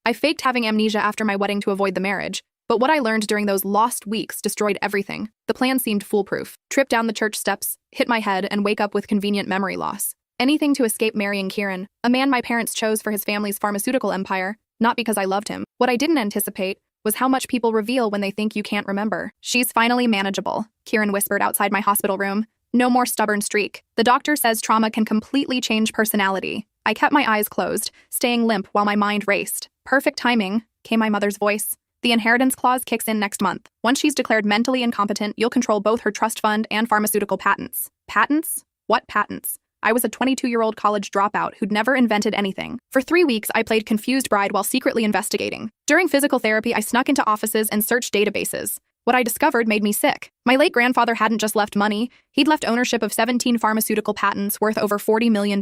I faked having amnesia after my wedding to avoid the marriage, but what I learned during those lost weeks destroyed everything. The plan seemed foolproof. Trip down the church steps, hit my head, and wake up with convenient memory loss. Anything to escape marrying Kieran, a man my parents chose for his family's pharmaceutical empire, not because I loved him. What I didn't anticipate was how much people reveal when they think you can't remember. She's finally manageable, Kieran whispered outside my hospital room. No more stubborn streak. The doctor says trauma can completely change personality. I kept my eyes closed, staying limp while my mind raced. Perfect timing, came my mother's voice. The inheritance clause kicks in next month. Once she's declared mentally incompetent, you'll control both her trust fund and pharmaceutical patents. Patents? What patents? I was a 22-year-old college dropout who'd never invented anything. For 3 weeks, I played confused bride while secretly investigating. During physical therapy, I snuck into offices and searched databases. What I discovered made me sick. My late grandfather hadn't just left money, he'd left ownership of 17 pharmaceutical patents worth over $40 million.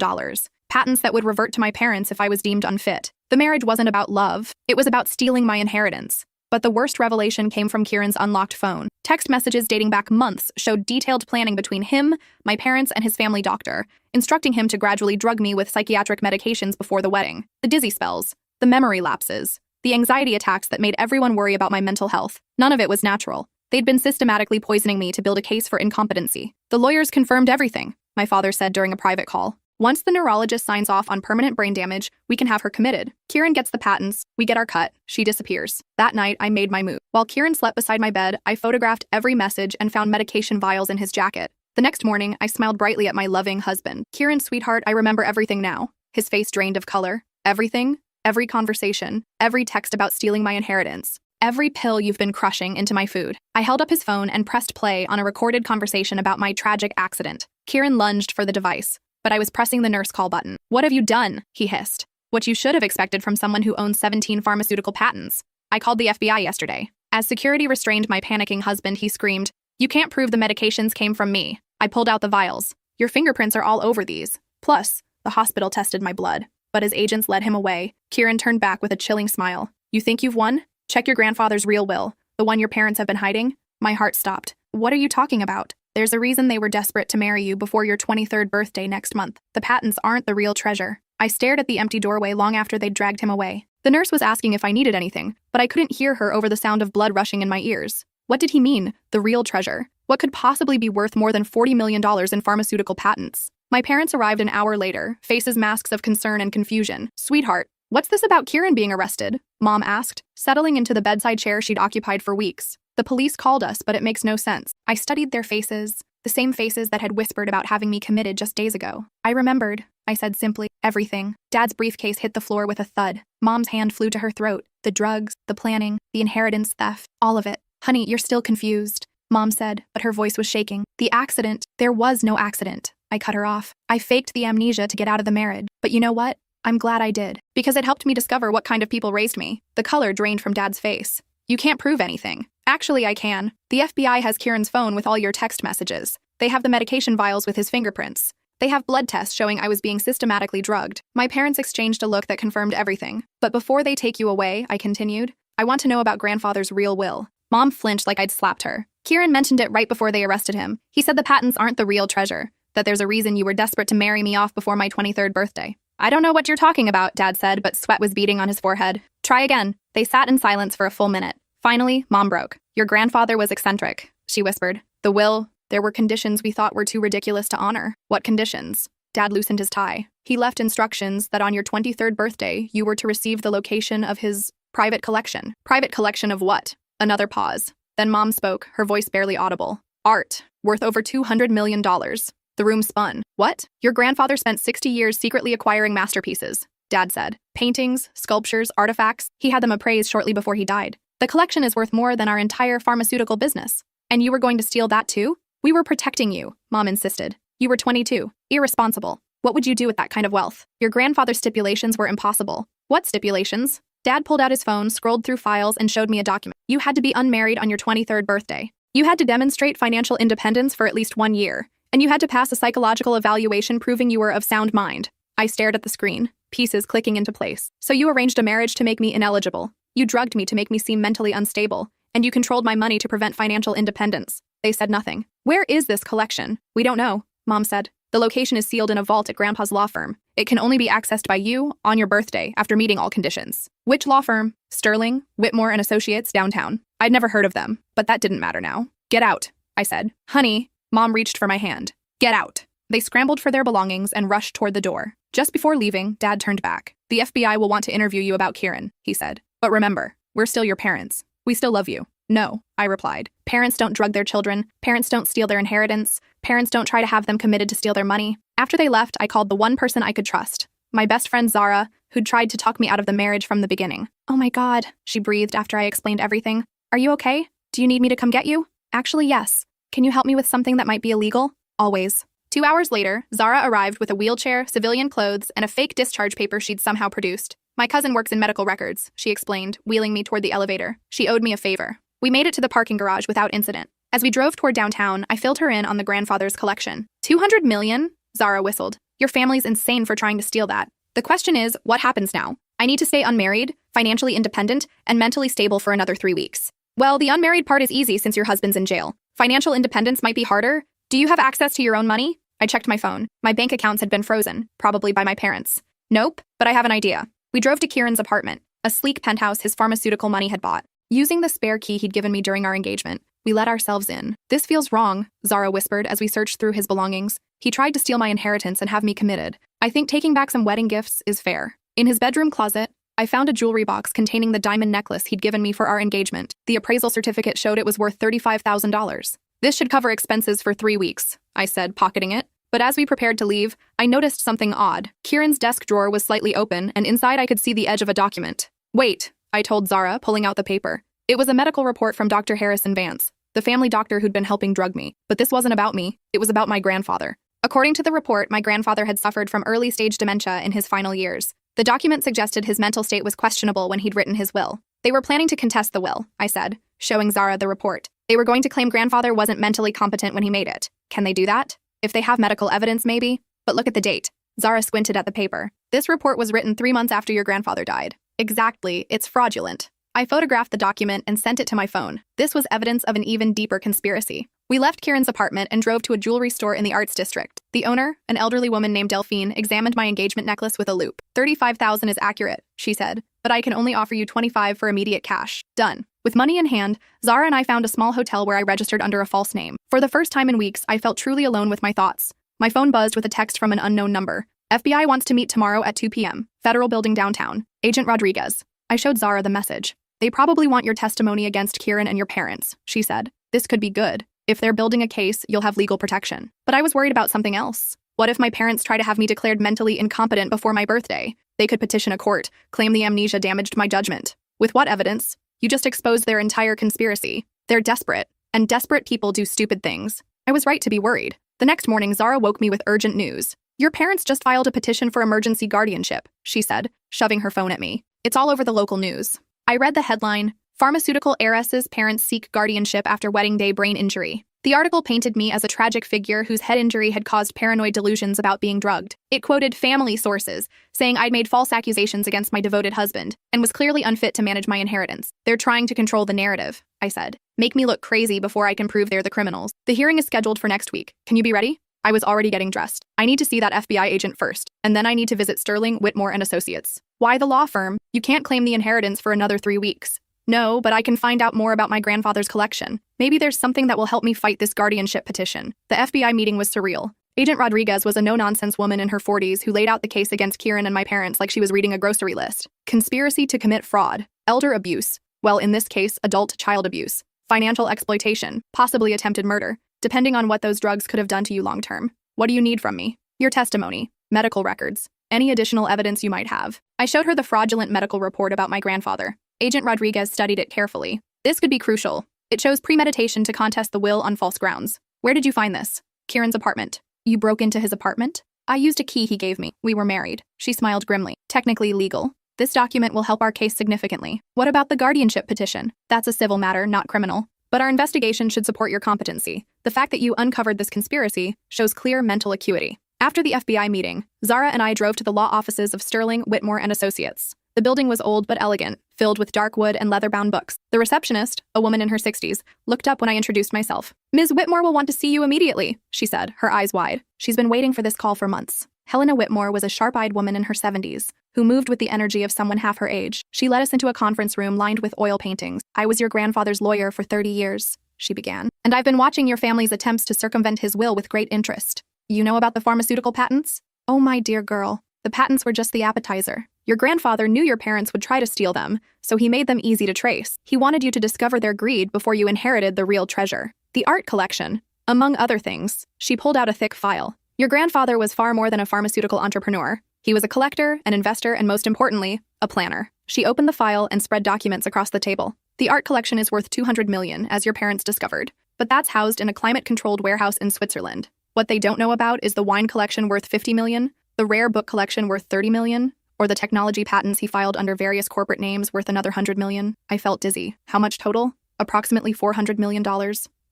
Patents that would revert to my parents if I was deemed unfit. The marriage wasn't about love, it was about stealing my inheritance. But the worst revelation came from Kieran's unlocked phone. Text messages dating back months showed detailed planning between him, my parents, and his family doctor, instructing him to gradually drug me with psychiatric medications before the wedding. The dizzy spells, the memory lapses, the anxiety attacks that made everyone worry about my mental health. None of it was natural. They'd been systematically poisoning me to build a case for incompetency. The lawyers confirmed everything, my father said during a private call. Once the neurologist signs off on permanent brain damage, we can have her committed. Kieran gets the patents, we get our cut, she disappears. That night, I made my move. While Kieran slept beside my bed, I photographed every message and found medication vials in his jacket. The next morning, I smiled brightly at my loving husband. Kieran, sweetheart, I remember everything now. His face drained of color. Everything, every conversation, every text about stealing my inheritance. Every pill you've been crushing into my food. I held up his phone and pressed play on a recorded conversation about my tragic accident. Kieran lunged for the device, but I was pressing the nurse call button. What have you done? He hissed. What you should have expected from someone who owns 17 pharmaceutical patents. I called the FBI yesterday. As security restrained my panicking husband, he screamed, "You can't prove the medications came from me." I pulled out the vials. Your fingerprints are all over these. Plus, the hospital tested my blood. But as agents led him away, Kieran turned back with a chilling smile. You think you've won? Check your grandfather's real will, the one your parents have been hiding. My heart stopped. What are you talking about? There's a reason they were desperate to marry you before your 23rd birthday next month. The patents aren't the real treasure. I stared at the empty doorway long after they'd dragged him away. The nurse was asking if I needed anything, but I couldn't hear her over the sound of blood rushing in my ears. What did he mean, the real treasure? What could possibly be worth more than $40 million in pharmaceutical patents? My parents arrived an hour later, faces masks of concern and confusion. Sweetheart, what's this about Kieran being arrested? Mom asked, settling into the bedside chair she'd occupied for weeks. The police called us, but it makes no sense. I studied their faces, the same faces that had whispered about having me committed just days ago. I remembered, I said simply, everything. Dad's briefcase hit the floor with a thud. Mom's hand flew to her throat. The drugs, the planning, the inheritance theft, all of it. Honey, you're still confused, Mom said, but her voice was shaking. The accident, there was no accident. I cut her off. I faked the amnesia to get out of the marriage. But you know what? I'm glad I did, because it helped me discover what kind of people raised me. The color drained from Dad's face. You can't prove anything. Actually, I can. The FBI has Kieran's phone with all your text messages. They have the medication vials with his fingerprints. They have blood tests showing I was being systematically drugged. My parents exchanged a look that confirmed everything. But before they take you away, I continued, I want to know about grandfather's real will. Mom flinched like I'd slapped her. Kieran mentioned it right before they arrested him. He said the patents aren't the real treasure, that there's a reason you were desperate to marry me off before my 23rd birthday. I don't know what you're talking about, Dad said, but sweat was beading on his forehead. Try again. They sat in silence for a full minute. Finally, Mom broke. Your grandfather was eccentric, she whispered. The will, there were conditions we thought were too ridiculous to honor. What conditions? Dad loosened his tie. He left instructions that on your 23rd birthday, you were to receive the location of his private collection. Private collection of what? Another pause. Then Mom spoke, her voice barely audible. Art, worth over $200 million. The room spun. What? Your grandfather spent 60 years secretly acquiring masterpieces, Dad said. Paintings, sculptures, artifacts. He had them appraised shortly before he died. The collection is worth more than our entire pharmaceutical business. And you were going to steal that too? We were protecting you, Mom insisted. You were 22. Irresponsible. What would you do with that kind of wealth? Your grandfather's stipulations were impossible. What stipulations? Dad pulled out his phone, scrolled through files, and showed me a document. You had to be unmarried on your 23rd birthday. You had to demonstrate financial independence for at least 1 year. And you had to pass a psychological evaluation proving you were of sound mind. I stared at the screen, pieces clicking into place. So you arranged a marriage to make me ineligible. You drugged me to make me seem mentally unstable. And you controlled my money to prevent financial independence. They said nothing. Where is this collection? We don't know, Mom said. The location is sealed in a vault at Grandpa's law firm. It can only be accessed by you on your birthday after meeting all conditions. Which law firm? Sterling, Whitmore and Associates, downtown. I'd never heard of them, but that didn't matter now. Get out, I said. Honey, Mom reached for my hand. Get out. They scrambled for their belongings and rushed toward the door. Just before leaving, Dad turned back. The FBI will want to interview you about Kieran, he said. But remember, we're still your parents. We still love you. No, I replied. Parents don't drug their children. Parents don't steal their inheritance. Parents don't try to have them committed to steal their money. After they left, I called the one person I could trust. My best friend Zara, who'd tried to talk me out of the marriage from the beginning. Oh my God, she breathed after I explained everything. Are you okay? Do you need me to come get you? Actually, yes. Can you help me with something that might be illegal? Always. 2 hours later, Zara arrived with a wheelchair, civilian clothes, and a fake discharge paper she'd somehow produced. My cousin works in medical records, she explained, wheeling me toward the elevator. She owed me a favor. We made it to the parking garage without incident. As we drove toward downtown, I filled her in on the grandfather's collection. 200 million? Zara whistled. Your family's insane for trying to steal that. The question is, what happens now? I need to stay unmarried, financially independent, and mentally stable for another 3 weeks. Well, the unmarried part is easy since your husband's in jail. Financial independence might be harder. Do you have access to your own money? I checked my phone. My bank accounts had been frozen, probably by my parents. Nope, but I have an idea. We drove to Kieran's apartment, a sleek penthouse his pharmaceutical money had bought. Using the spare key he'd given me during our engagement, we let ourselves in. This feels wrong, Zara whispered as we searched through his belongings. He tried to steal my inheritance and have me committed. I think taking back some wedding gifts is fair. In his bedroom closet, I found a jewelry box containing the diamond necklace he'd given me for our engagement. The appraisal certificate showed it was worth $35,000. This should cover expenses for 3 weeks, I said, pocketing it. But as we prepared to leave, I noticed something odd. Kieran's desk drawer was slightly open, and inside I could see the edge of a document. Wait, I told Zara, pulling out the paper. It was a medical report from Dr. Harrison Vance, the family doctor who'd been helping drug me. But this wasn't about me. It was about my grandfather. According to the report, my grandfather had suffered from early-stage dementia in his final years. The document suggested his mental state was questionable when he'd written his will. They were planning to contest the will, I said, showing Zara the report. They were going to claim grandfather wasn't mentally competent when he made it. Can they do that? If they have medical evidence, maybe. But look at the date. Zara squinted at the paper. This report was written 3 months after your grandfather died. Exactly, it's fraudulent. I photographed the document and sent it to my phone. This was evidence of an even deeper conspiracy. We left Kieran's apartment and drove to a jewelry store in the Arts District. The owner, an elderly woman named Delphine, examined my engagement necklace with a loupe. $35,000 is accurate, she said, but I can only offer you $25,000 for immediate cash. Done. With money in hand, Zara and I found a small hotel where I registered under a false name. For the first time in weeks, I felt truly alone with my thoughts. My phone buzzed with a text from an unknown number. FBI wants to meet tomorrow at 2 p.m. Federal Building downtown. Agent Rodriguez. I showed Zara the message. They probably want your testimony against Kieran and your parents, she said. This could be good. If they're building a case, you'll have legal protection. But I was worried about something else. What if my parents try to have me declared mentally incompetent before my birthday? They could petition a court, claim the amnesia damaged my judgment. With what evidence? You just exposed their entire conspiracy. They're desperate, and desperate people do stupid things. I was right to be worried. The next morning, Zara woke me with urgent news. Your parents just filed a petition for emergency guardianship, she said, shoving her phone at me. It's all over the local news. I read the headline, Pharmaceutical Heiress's Parents Seek Guardianship After Wedding Day Brain Injury. The article painted me as a tragic figure whose head injury had caused paranoid delusions about being drugged. It quoted family sources, saying I'd made false accusations against my devoted husband and was clearly unfit to manage my inheritance. They're trying to control the narrative, I said. Make me look crazy before I can prove they're the criminals. The hearing is scheduled for next week. Can you be ready? I was already getting dressed. I need to see that FBI agent first, and then I need to visit Sterling, Whitmore and Associates. Why the law firm? You can't claim the inheritance for another 3 weeks. No, but I can find out more about my grandfather's collection. Maybe there's something that will help me fight this guardianship petition. The FBI meeting was surreal. Agent Rodriguez was a no-nonsense woman in her 40s who laid out the case against Kieran and my parents like she was reading a grocery list. Conspiracy to commit fraud, elder abuse, well, in this case, adult child abuse, financial exploitation, possibly attempted murder, depending on what those drugs could have done to you long-term. What do you need from me? Your testimony, medical records, any additional evidence you might have. I showed her the fraudulent medical report about my grandfather. Agent Rodriguez studied it carefully. This could be crucial. It shows premeditation to contest the will on false grounds. Where did you find this? Kieran's apartment. You broke into his apartment? I used a key he gave me. We were married. She smiled grimly. Technically legal. This document will help our case significantly. What about the guardianship petition? That's a civil matter, not criminal. But our investigation should support your competency. The fact that you uncovered this conspiracy shows clear mental acuity. After the FBI meeting, Zara and I drove to the law offices of Sterling, Whitmore and Associates. The building was old but elegant, filled with dark wood and leather-bound books. The receptionist, a woman in her 60s, looked up when I introduced myself. Ms. Whitmore will want to see you immediately, she said, her eyes wide. She's been waiting for this call for months. Helena Whitmore was a sharp-eyed woman in her 70s, who moved with the energy of someone half her age. She led us into a conference room lined with oil paintings. "I was your grandfather's lawyer for 30 years, she began, "and I've been watching your family's attempts to circumvent his will with great interest. You know about the pharmaceutical patents?" "Oh, my dear girl, the patents were just the appetizer. Your grandfather knew your parents would try to steal them, so he made them easy to trace. He wanted you to discover their greed before you inherited the real treasure. The art collection, among other things." She pulled out a thick file. "Your grandfather was far more than a pharmaceutical entrepreneur. He was a collector, an investor, and most importantly, a planner." She opened the file and spread documents across the table. "The art collection is worth $200 million, as your parents discovered, but that's housed in a climate-controlled warehouse in Switzerland. What they don't know about is the wine collection worth $50 million, the rare book collection worth $30 million, or the technology patents he filed under various corporate names worth another $100 million. I felt dizzy. How much total? Approximately $400 million.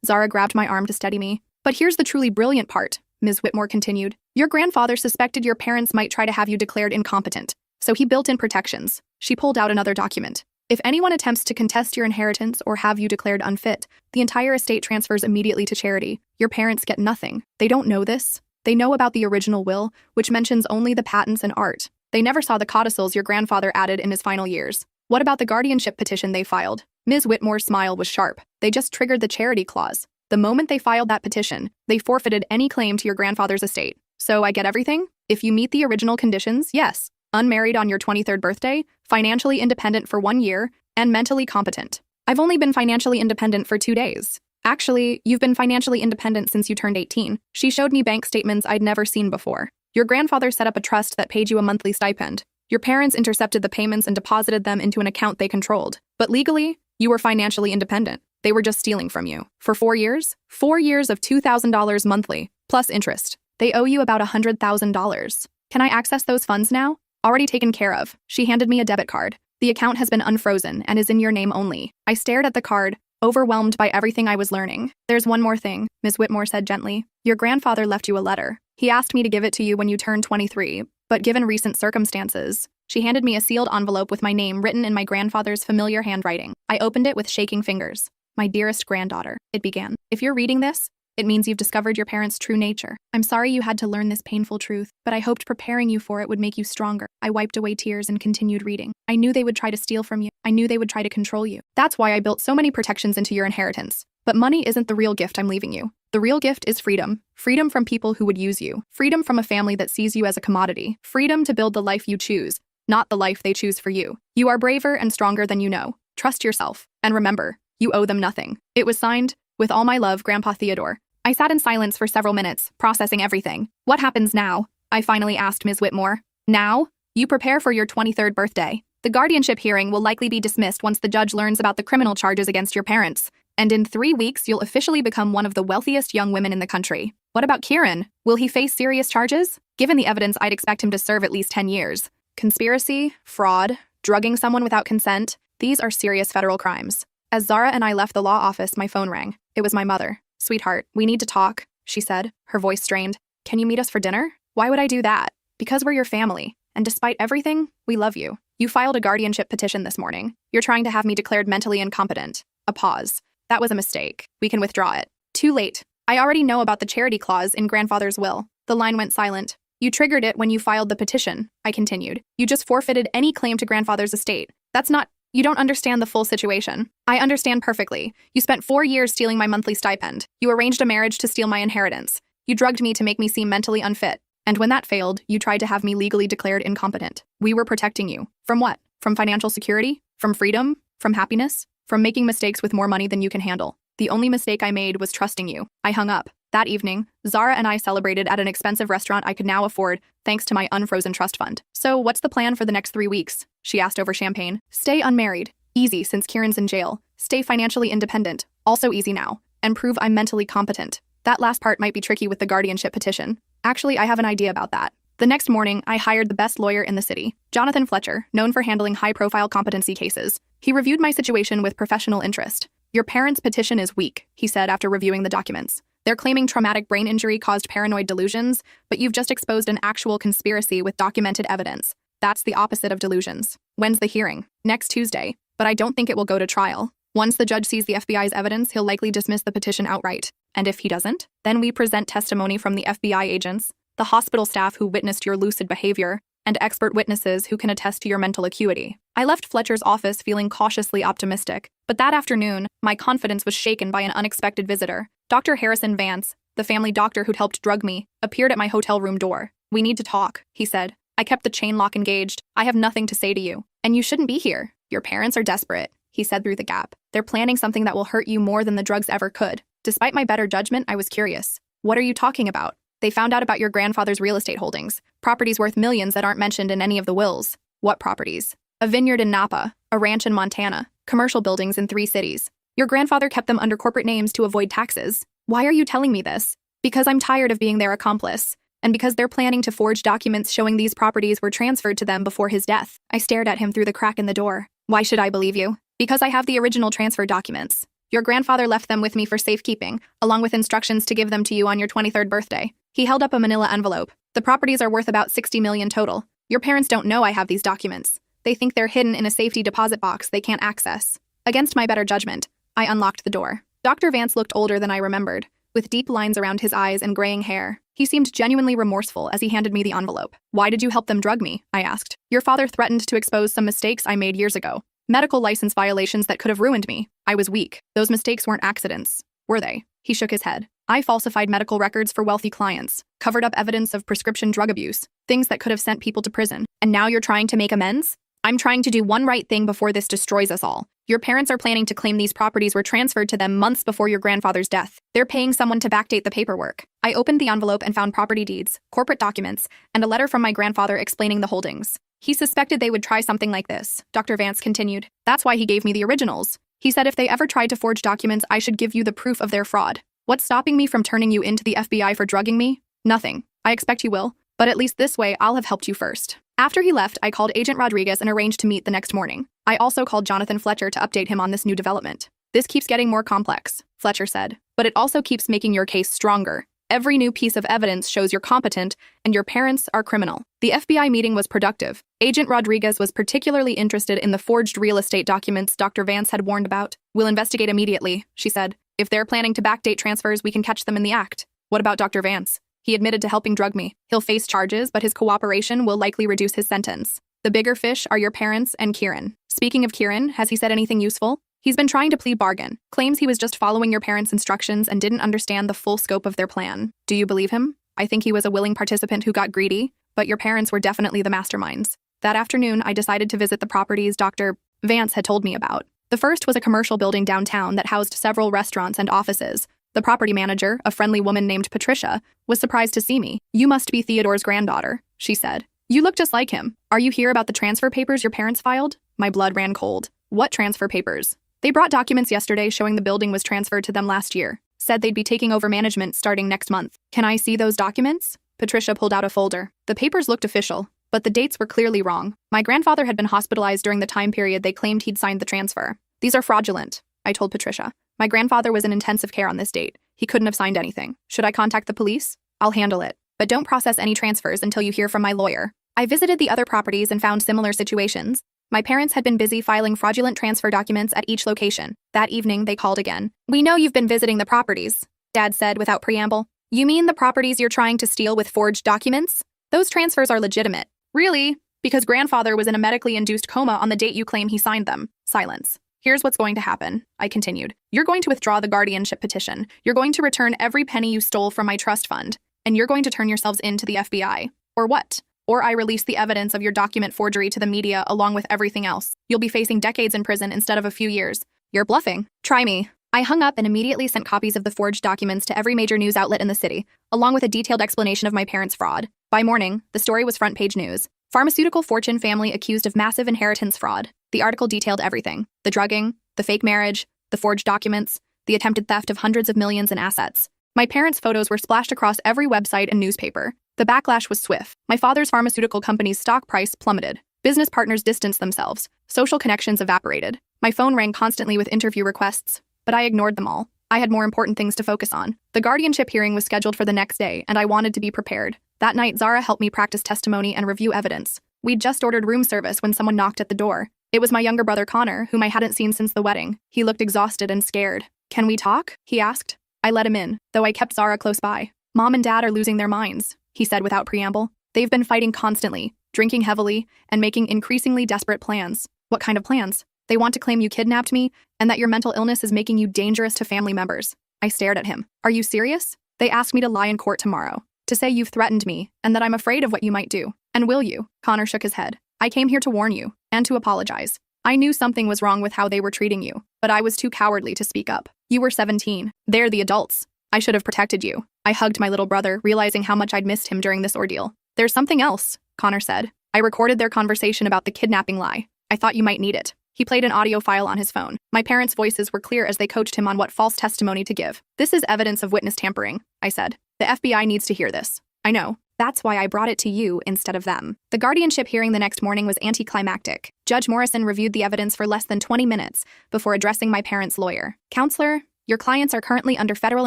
Zara grabbed my arm to steady me. "But here's the truly brilliant part," Ms. Whitmore continued. "Your grandfather suspected your parents might try to have you declared incompetent, so he built in protections." She pulled out another document. "If anyone attempts to contest your inheritance or have you declared unfit, the entire estate transfers immediately to charity. Your parents get nothing. They don't know this. They know about the original will, which mentions only the patents and art. They never saw the codicils your grandfather added in his final years. What about the guardianship petition they filed?" Ms. Whitmore's smile was sharp. "They just triggered the charity clause. The moment they filed that petition, they forfeited any claim to your grandfather's estate. So I get everything? If you meet the original conditions, yes. Unmarried on your 23rd birthday, financially independent for 1 year, and mentally competent." "I've only been financially independent for 2 days. "Actually, you've been financially independent since you turned 18. She showed me bank statements I'd never seen before. "Your grandfather set up a trust that paid you a monthly stipend. Your parents intercepted the payments and deposited them into an account they controlled. But legally, you were financially independent. They were just stealing from you. For 4 years? 4 years of $2,000 monthly, plus interest. They owe you about $100,000. Can I access those funds now?" "Already taken care of." She handed me a debit card. "The account has been unfrozen and is in your name only." I stared at the card, overwhelmed by everything I was learning. "There's one more thing," Ms. Whitmore said gently. "Your grandfather left you a letter. He asked me to give it to you when you turned 23, but given recent circumstances..." She handed me a sealed envelope with my name written in my grandfather's familiar handwriting. I opened it with shaking fingers. "My dearest granddaughter," it began. "If you're reading this, it means you've discovered your parents' true nature. I'm sorry you had to learn this painful truth, but I hoped preparing you for it would make you stronger." I wiped away tears and continued reading. "I knew they would try to steal from you. I knew they would try to control you. That's why I built so many protections into your inheritance. But money isn't the real gift I'm leaving you. The real gift is freedom. Freedom from people who would use you. Freedom from a family that sees you as a commodity. Freedom to build the life you choose, not the life they choose for you. You are braver and stronger than you know. Trust yourself. And remember, you owe them nothing." It was signed, "With all my love, Grandpa Theodore." I sat in silence for several minutes, processing everything. "What happens now?" I finally asked Ms. Whitmore. "Now? You prepare for your 23rd birthday. The guardianship hearing will likely be dismissed once the judge learns about the criminal charges against your parents. And in 3 weeks, you'll officially become one of the wealthiest young women in the country. What about Kieran? Will he face serious charges? Given the evidence, I'd expect him to serve at least 10 years. Conspiracy, fraud, drugging someone without consent, these are serious federal crimes." As Zara and I left the law office, my phone rang. It was my mother. "Sweetheart, we need to talk," she said, her voice strained. "Can you meet us for dinner?" "Why would I do that?" "Because we're your family, and despite everything, we love you. You filed a guardianship petition this morning. You're trying to have me declared mentally incompetent." A pause. "That was a mistake. We can withdraw it." "Too late. I already know about the charity clause in grandfather's will." The line went silent. "You triggered it when you filed the petition," I continued. "You just forfeited any claim to grandfather's estate. That's not... You don't understand the full situation." "I understand perfectly. You spent 4 years stealing my monthly stipend. You arranged a marriage to steal my inheritance. You drugged me to make me seem mentally unfit. And when that failed, you tried to have me legally declared incompetent. We were protecting you. From what? From financial security? From freedom? From happiness? From making mistakes with more money than you can handle. The only mistake I made was trusting you." I hung up. That evening, Zara and I celebrated at an expensive restaurant I could now afford thanks to my unfrozen trust fund. "So what's the plan for the next 3 weeks?" she asked over champagne. "Stay unmarried. Easy since Kieran's in jail. Stay financially independent. Also easy now. And prove I'm mentally competent. That last part might be tricky with the guardianship petition. Actually, I have an idea about that." The next morning, I hired the best lawyer in the city, Jonathan Fletcher, known for handling high-profile competency cases. He reviewed my situation with professional interest. "Your parents' petition is weak," he said after reviewing the documents. "They're claiming traumatic brain injury caused paranoid delusions, but you've just exposed an actual conspiracy with documented evidence. That's the opposite of delusions." "When's the hearing?" "Next Tuesday, but I don't think it will go to trial. Once the judge sees the FBI's evidence, he'll likely dismiss the petition outright. And if he doesn't, then we present testimony from the FBI agents. the hospital staff who witnessed your lucid behavior, and expert witnesses who can attest to your mental acuity. I left Fletcher's office feeling cautiously optimistic, but that afternoon, my confidence was shaken by an unexpected visitor. Dr. Harrison Vance, the family doctor who'd helped drug me, appeared at my hotel room door. "We need to talk," he said. I kept the chain lock engaged. "I have nothing to say to you, and you shouldn't be here. Your parents are desperate," he said through the gap. "They're planning something that will hurt you more than the drugs ever could." Despite my better judgment, I was curious. "What are you talking about?" "They found out about your grandfather's real estate holdings, properties worth millions that aren't mentioned in any of the wills." "What properties?" "A vineyard in Napa, a ranch in Montana, commercial buildings in 3 cities. Your grandfather kept them under corporate names to avoid taxes." "Why are you telling me this?" "Because I'm tired of being their accomplice, and because they're planning to forge documents showing these properties were transferred to them before his death." I stared at him through the crack in the door. "Why should I believe you?" "Because I have the original transfer documents. Your grandfather left them with me for safekeeping, along with instructions to give them to you on your 23rd birthday. He held up a manila envelope. "The properties are worth about $60 million total. Your parents don't know I have these documents. They think they're hidden in a safety deposit box they can't access." Against my better judgment, I unlocked the door. Dr. Vance looked older than I remembered, with deep lines around his eyes and graying hair. He seemed genuinely remorseful as he handed me the envelope. "Why did you help them drug me?" I asked. "Your father threatened to expose some mistakes I made years ago. Medical license violations that could have ruined me. I was weak. Those mistakes weren't accidents, were they?" He shook his head. "I falsified medical records for wealthy clients, covered up evidence of prescription drug abuse, things that could have sent people to prison. And now you're trying to make amends?" "I'm trying to do one right thing before this destroys us all. Your parents are planning to claim these properties were transferred to them months before your grandfather's death. They're paying someone to backdate the paperwork." I opened the envelope and found property deeds, corporate documents, and a letter from my grandfather explaining the holdings. "He suspected they would try something like this," Dr. Vance continued. "That's why he gave me the originals. He said if they ever tried to forge documents, I should give you the proof of their fraud. What's stopping me from turning you into the FBI for drugging me? Nothing. I expect you will, but at least this way I'll have helped you first." After he left, I called Agent Rodriguez and arranged to meet the next morning. I also called Jonathan Fletcher to update him on this new development. "This keeps getting more complex," Fletcher said, "but it also keeps making your case stronger. Every new piece of evidence shows you're competent and your parents are criminal." The FBI meeting was productive. Agent Rodriguez was particularly interested in the forged real estate documents Dr. Vance had warned about. "We'll investigate immediately," she said. "If they're planning to backdate transfers, we can catch them in the act." "What about Dr. Vance?" "He admitted to helping drug me. He'll face charges, but his cooperation will likely reduce his sentence. The bigger fish are your parents and Kieran." "Speaking of Kieran, has he said anything useful?" "He's been trying to plea bargain. Claims he was just following your parents' instructions and didn't understand the full scope of their plan." "Do you believe him?" "I think he was a willing participant who got greedy, but your parents were definitely the masterminds." That afternoon, I decided to visit the properties Dr. Vance had told me about. The first was a commercial building downtown that housed several restaurants and offices. The property manager, a friendly woman named Patricia, was surprised to see me. "You must be Theodore's granddaughter," she said. "You look just like him. Are you here about the transfer papers your parents filed?" My blood ran cold. "What transfer papers?" "They brought documents yesterday showing the building was transferred to them last year. Said they'd be taking over management starting next month." "Can I see those documents?" Patricia pulled out a folder. The papers looked official, but the dates were clearly wrong. My grandfather had been hospitalized during the time period they claimed he'd signed the transfer. "These are fraudulent," I told Patricia. "My grandfather was in intensive care on this date. He couldn't have signed anything. Should I contact the police?" "I'll handle it. But don't process any transfers until you hear from my lawyer." I visited the other properties and found similar situations. My parents had been busy filing fraudulent transfer documents at each location. That evening, they called again. "We know you've been visiting the properties," Dad said without preamble. "You mean the properties you're trying to steal with forged documents? Those transfers are legitimate." "Really? Because grandfather was in a medically induced coma on the date you claim he signed them." Silence. "Here's what's going to happen," I continued. "You're going to withdraw the guardianship petition. You're going to return every penny you stole from my trust fund. And you're going to turn yourselves in to the FBI. Or what? Or I release the evidence of your document forgery to the media along with everything else. You'll be facing decades in prison instead of a few years." "You're bluffing. Try me." I hung up and immediately sent copies of the forged documents to every major news outlet in the city, along with a detailed explanation of my parents' fraud. By morning, the story was front-page news. Pharmaceutical fortune family accused of massive inheritance fraud. The article detailed everything: the drugging, the fake marriage, the forged documents, the attempted theft of hundreds of millions in assets. My parents' photos were splashed across every website and newspaper. The backlash was swift. My father's pharmaceutical company's stock price plummeted. Business partners distanced themselves. Social connections evaporated. My phone rang constantly with interview requests, but I ignored them all. I had more important things to focus on. The guardianship hearing was scheduled for the next day, and I wanted to be prepared. That night, Zara helped me practice testimony and review evidence. We'd just ordered room service when someone knocked at the door. It was my younger brother Connor, whom I hadn't seen since the wedding. He looked exhausted and scared. "Can we talk?" he asked. I let him in, though I kept Zara close by. "Mom and Dad are losing their minds," he said without preamble. They've been fighting constantly, drinking heavily, and making increasingly desperate plans. What kind of plans? They want to claim you kidnapped me and that your mental illness is making you dangerous to family members. I stared at him. Are you serious? They asked me to lie in court tomorrow, to say you've threatened me and that I'm afraid of what you might do. And will you? Connor shook his head. I came here to warn you and to apologize. I knew something was wrong with how they were treating you, but I was too cowardly to speak up. You were 17. They're the adults. I should have protected you. I hugged my little brother, realizing how much I'd missed him during this ordeal. There's something else, Connor said. I recorded their conversation about the kidnapping lie. I thought you might need it. He played an audio file on his phone. My parents' voices were clear as they coached him on what false testimony to give. This is evidence of witness tampering, I said. The FBI needs to hear this. I know. That's why I brought it to you instead of them. The guardianship hearing the next morning was anticlimactic. Judge Morrison reviewed the evidence for less than 20 minutes before addressing my parents' lawyer. Counselor, your clients are currently under federal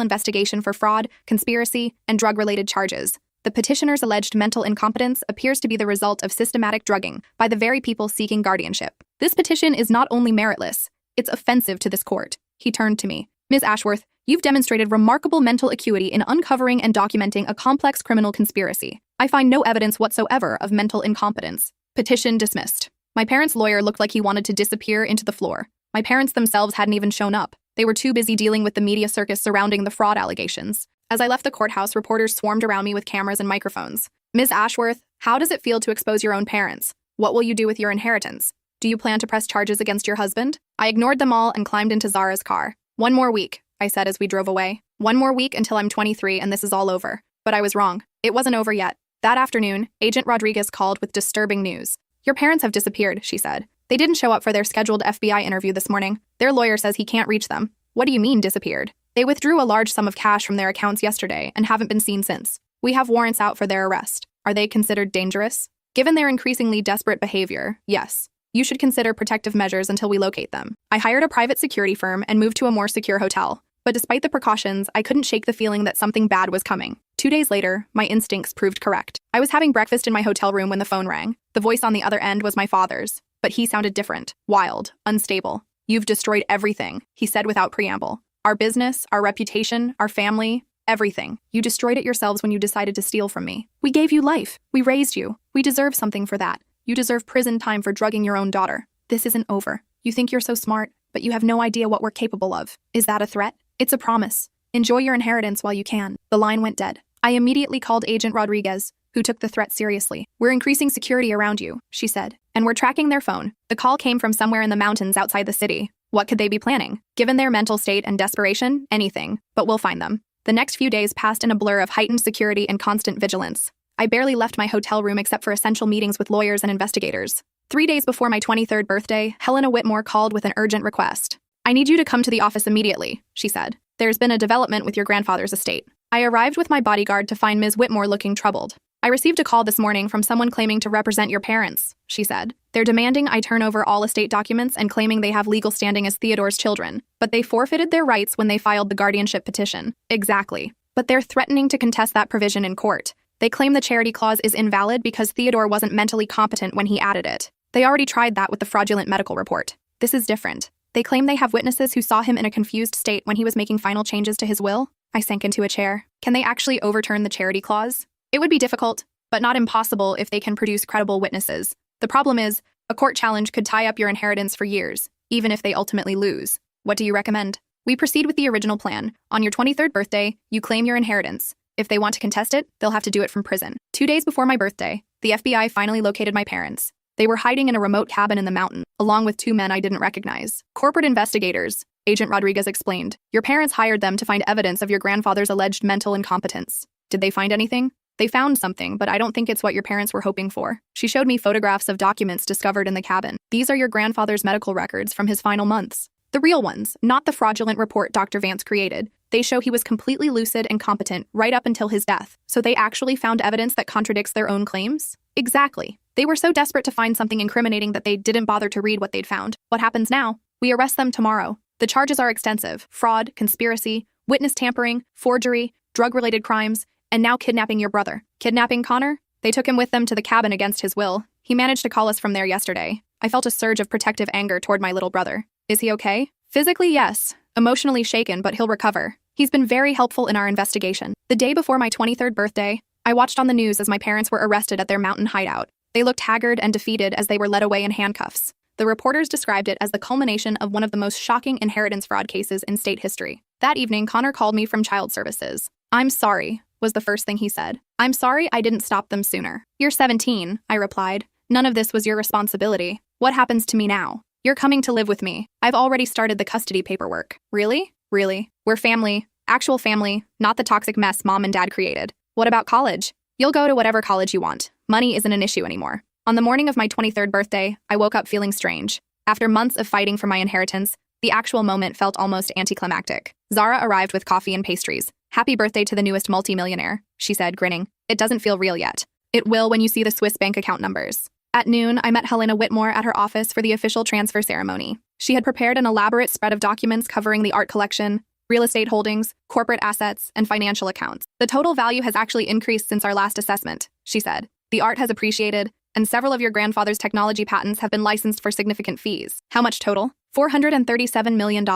investigation for fraud, conspiracy, and drug-related charges. The petitioner's alleged mental incompetence appears to be the result of systematic drugging by the very people seeking guardianship. This petition is not only meritless, it's offensive to this court. He turned to me. Ms. Ashworth, you've demonstrated remarkable mental acuity in uncovering and documenting a complex criminal conspiracy. I find no evidence whatsoever of mental incompetence. Petition dismissed. My parents' lawyer looked like he wanted to disappear into the floor. My parents themselves hadn't even shown up. They were too busy dealing with the media circus surrounding the fraud allegations. As I left the courthouse, reporters swarmed around me with cameras and microphones. Ms. Ashworth, how does it feel to expose your own parents? What will you do with your inheritance? Do you plan to press charges against your husband? I ignored them all and climbed into Zara's car. 1 more week, I said as we drove away. 1 more week until I'm 23 and this is all over. But I was wrong. It wasn't over yet. That afternoon, Agent Rodriguez called with disturbing news. Your parents have disappeared, she said. They didn't show up for their scheduled FBI interview this morning. Their lawyer says he can't reach them. What do you mean, disappeared? They withdrew a large sum of cash from their accounts yesterday and haven't been seen since. We have warrants out for their arrest. Are they considered dangerous? Given their increasingly desperate behavior, yes. You should consider protective measures until we locate them. I hired a private security firm and moved to a more secure hotel. But despite the precautions, I couldn't shake the feeling that something bad was coming. 2 days later, my instincts proved correct. I was having breakfast in my hotel room when the phone rang. The voice on the other end was my father's, but he sounded different, wild, unstable. You've destroyed everything, he said without preamble. Our business, our reputation, our family, everything. You destroyed it yourselves when you decided to steal from me. We gave you life. We raised you. We deserve something for that. You deserve prison time for drugging your own daughter. This isn't over. You think you're so smart, but you have no idea what we're capable of. Is that a threat? It's a promise. Enjoy your inheritance while you can. The line went dead. I immediately called Agent Rodriguez, who took the threat seriously. We're increasing security around you, she said, and we're tracking their phone. The call came from somewhere in the mountains outside the city. What could they be planning? Given their mental state and desperation, anything, but we'll find them. The next few days passed in a blur of heightened security and constant vigilance. I barely left my hotel room except for essential meetings with lawyers and investigators. 3 days before my 23rd birthday, Helena Whitmore called with an urgent request. I need you to come to the office immediately, she said. There's been a development with your grandfather's estate. I arrived with my bodyguard to find Ms. Whitmore looking troubled. I received a call this morning from someone claiming to represent your parents, she said. They're demanding I turn over all estate documents and claiming they have legal standing as Theodore's children, but they forfeited their rights when they filed the guardianship petition. Exactly. But they're threatening to contest that provision in court. They claim the charity clause is invalid because Theodore wasn't mentally competent when he added it. They already tried that with the fraudulent medical report. This is different. They claim they have witnesses who saw him in a confused state when he was making final changes to his will. I sank into a chair. Can they actually overturn the charity clause? It would be difficult, but not impossible if they can produce credible witnesses. The problem is, a court challenge could tie up your inheritance for years, even if they ultimately lose. What do you recommend? We proceed with the original plan. On your 23rd birthday, you claim your inheritance. If they want to contest it, they'll have to do it from prison. 2 days before my birthday, the FBI finally located my parents. They were hiding in a remote cabin in the mountain, along with 2 men I didn't recognize. Corporate investigators, Agent Rodriguez explained. Your parents hired them to find evidence of your grandfather's alleged mental incompetence. Did they find anything? They found something, but I don't think it's what your parents were hoping for. She showed me photographs of documents discovered in the cabin. These are your grandfather's medical records from his final months. The real ones, not the fraudulent report Dr. Vance created. They show he was completely lucid and competent right up until his death. So they actually found evidence that contradicts their own claims? Exactly. They were so desperate to find something incriminating that they didn't bother to read what they'd found. What happens now? We arrest them tomorrow. The charges are extensive: fraud, conspiracy, witness tampering, forgery, drug-related crimes, and now kidnapping your brother. Kidnapping Connor? They took him with them to the cabin against his will. He managed to call us from there yesterday. I felt a surge of protective anger toward my little brother. Is he okay? Physically, yes. Emotionally shaken, but he'll recover. He's been very helpful in our investigation. The day before my 23rd birthday, I watched on the news as my parents were arrested at their mountain hideout. They looked haggard and defeated as they were led away in handcuffs. The reporters described it as the culmination of one of the most shocking inheritance fraud cases in state history. That evening, Connor called me from child services. "I'm sorry," was the first thing he said. "I'm sorry I didn't stop them sooner." "You're 17, I replied. "None of this was your responsibility. What happens to me now?" "You're coming to live with me. I've already started the custody paperwork." "Really? Really? We're family. Actual family, not the toxic mess Mom and Dad created." "What about college?" "You'll go to whatever college you want. Money isn't an issue anymore." On the morning of my 23rd birthday, I woke up feeling strange. After months of fighting for my inheritance, the actual moment felt almost anticlimactic. Zara arrived with coffee and pastries. "Happy birthday to the newest multimillionaire," she said, grinning. "It doesn't feel real yet. It will when you see the Swiss bank account numbers." At noon, I met Helena Whitmore at her office for the official transfer ceremony. She had prepared an elaborate spread of documents covering the art collection, real estate holdings, corporate assets, and financial accounts. "The total value has actually increased since our last assessment," she said. "The art has appreciated, and several of your grandfather's technology patents have been licensed for significant fees." "How much total?" $437 million.